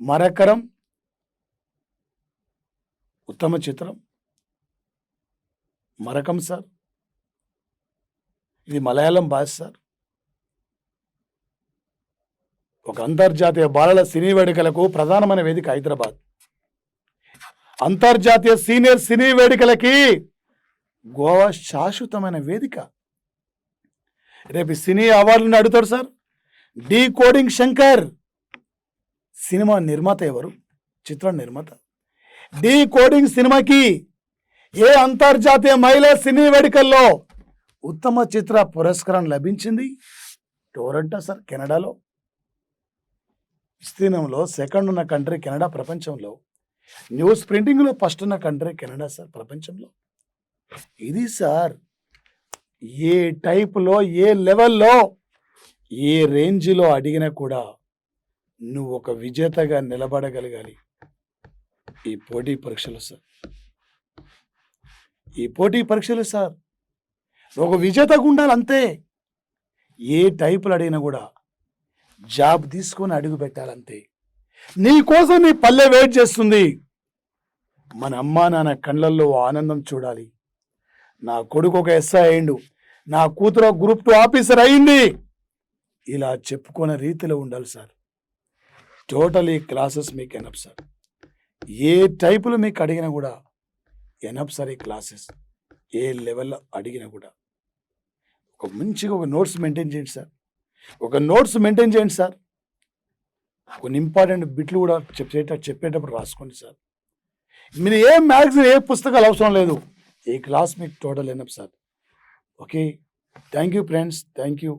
మరకరం ఉత్తమ చిత్రం. మరకం సార్, ఇది మలయాళం భాష సార్. ఒక అంతర్జాతీయ బాలల సినీ వేడుకలకు ప్రధానమైన వేదిక హైదరాబాద్. అంతర్జాతీయ సీనియర్ సినీ వేడుకలకి గోవా శాశ్వతమైన వేదిక. రేపు సినీ అవార్డులను అడుగుతాడు sir. Decoding Shankar cinema నిర్మాత ఎవరు? చిత్ర నిర్మాత. డి కోడింగ్ సినిమాకి ఏ అంతర్జాతీయ మహిళా సినీ వేడుకల్లో ఉత్తమ చిత్ర పురస్కారం లభించింది? టొరంటో సార్, కెనడాలో. విస్తీర్ణంలో సెకండ్ ఉన్న కంట్రీ కెనడా ప్రపంచంలో. న్యూస్ ప్రింటింగ్లో ఫస్ట్ ఉన్న కంట్రీ కెనడా సార్ ప్రపంచంలో. ఇది సార్ ఏ టైపులో, ఏ లెవెల్లో, ఏ రేంజ్లో అడిగినా కూడా నువ్వు ఒక విజేతగా నిలబడగలగాలి ఈ పోటీ పరీక్షలు సార్. ఈ పోటీ పరీక్షలు సార్ ఒక విజేతగా ఉండాలి అంతే. ఏ టైపులు అడిగినా కూడా జాబ్ తీసుకొని అడుగు పెట్టాలంతే. నీ కోసం నీ పల్లె వెయిట్ చేస్తుంది. మన అమ్మా నాన్న కళ్ళల్లో ఆనందం చూడాలి. నా కొడుకు ఒక ఎస్ఐ అయిండు, నా కూతురు గ్రూప్ 2 ఆఫీసర్ అయింది, ఇలా చెప్పుకునే రీతిలో ఉండాలి సార్. టోటలీ క్లాసెస్ మీకు ఎనఫ్ సార్. ఏ టైపులు మీకు అడిగినా కూడా ఎనఫ్ సార్ ఈ క్లాసెస్. ఏ లెవెల్లో అడిగినా కూడా ఒక మంచిగా ఒక నోట్స్ మెయింటైన్ చేయండి సార్. కొన్ని ఇంపార్టెంట్ బిట్లు కూడా చెప్పేటప్పుడు రాసుకోండి సార్. మీరు ఏ మ్యాగజైన్, ఏ పుస్తకాలు అవసరం లేదు. ఈ క్లాస్ మీకు total enough sir. Okay, thank you friends, thank you.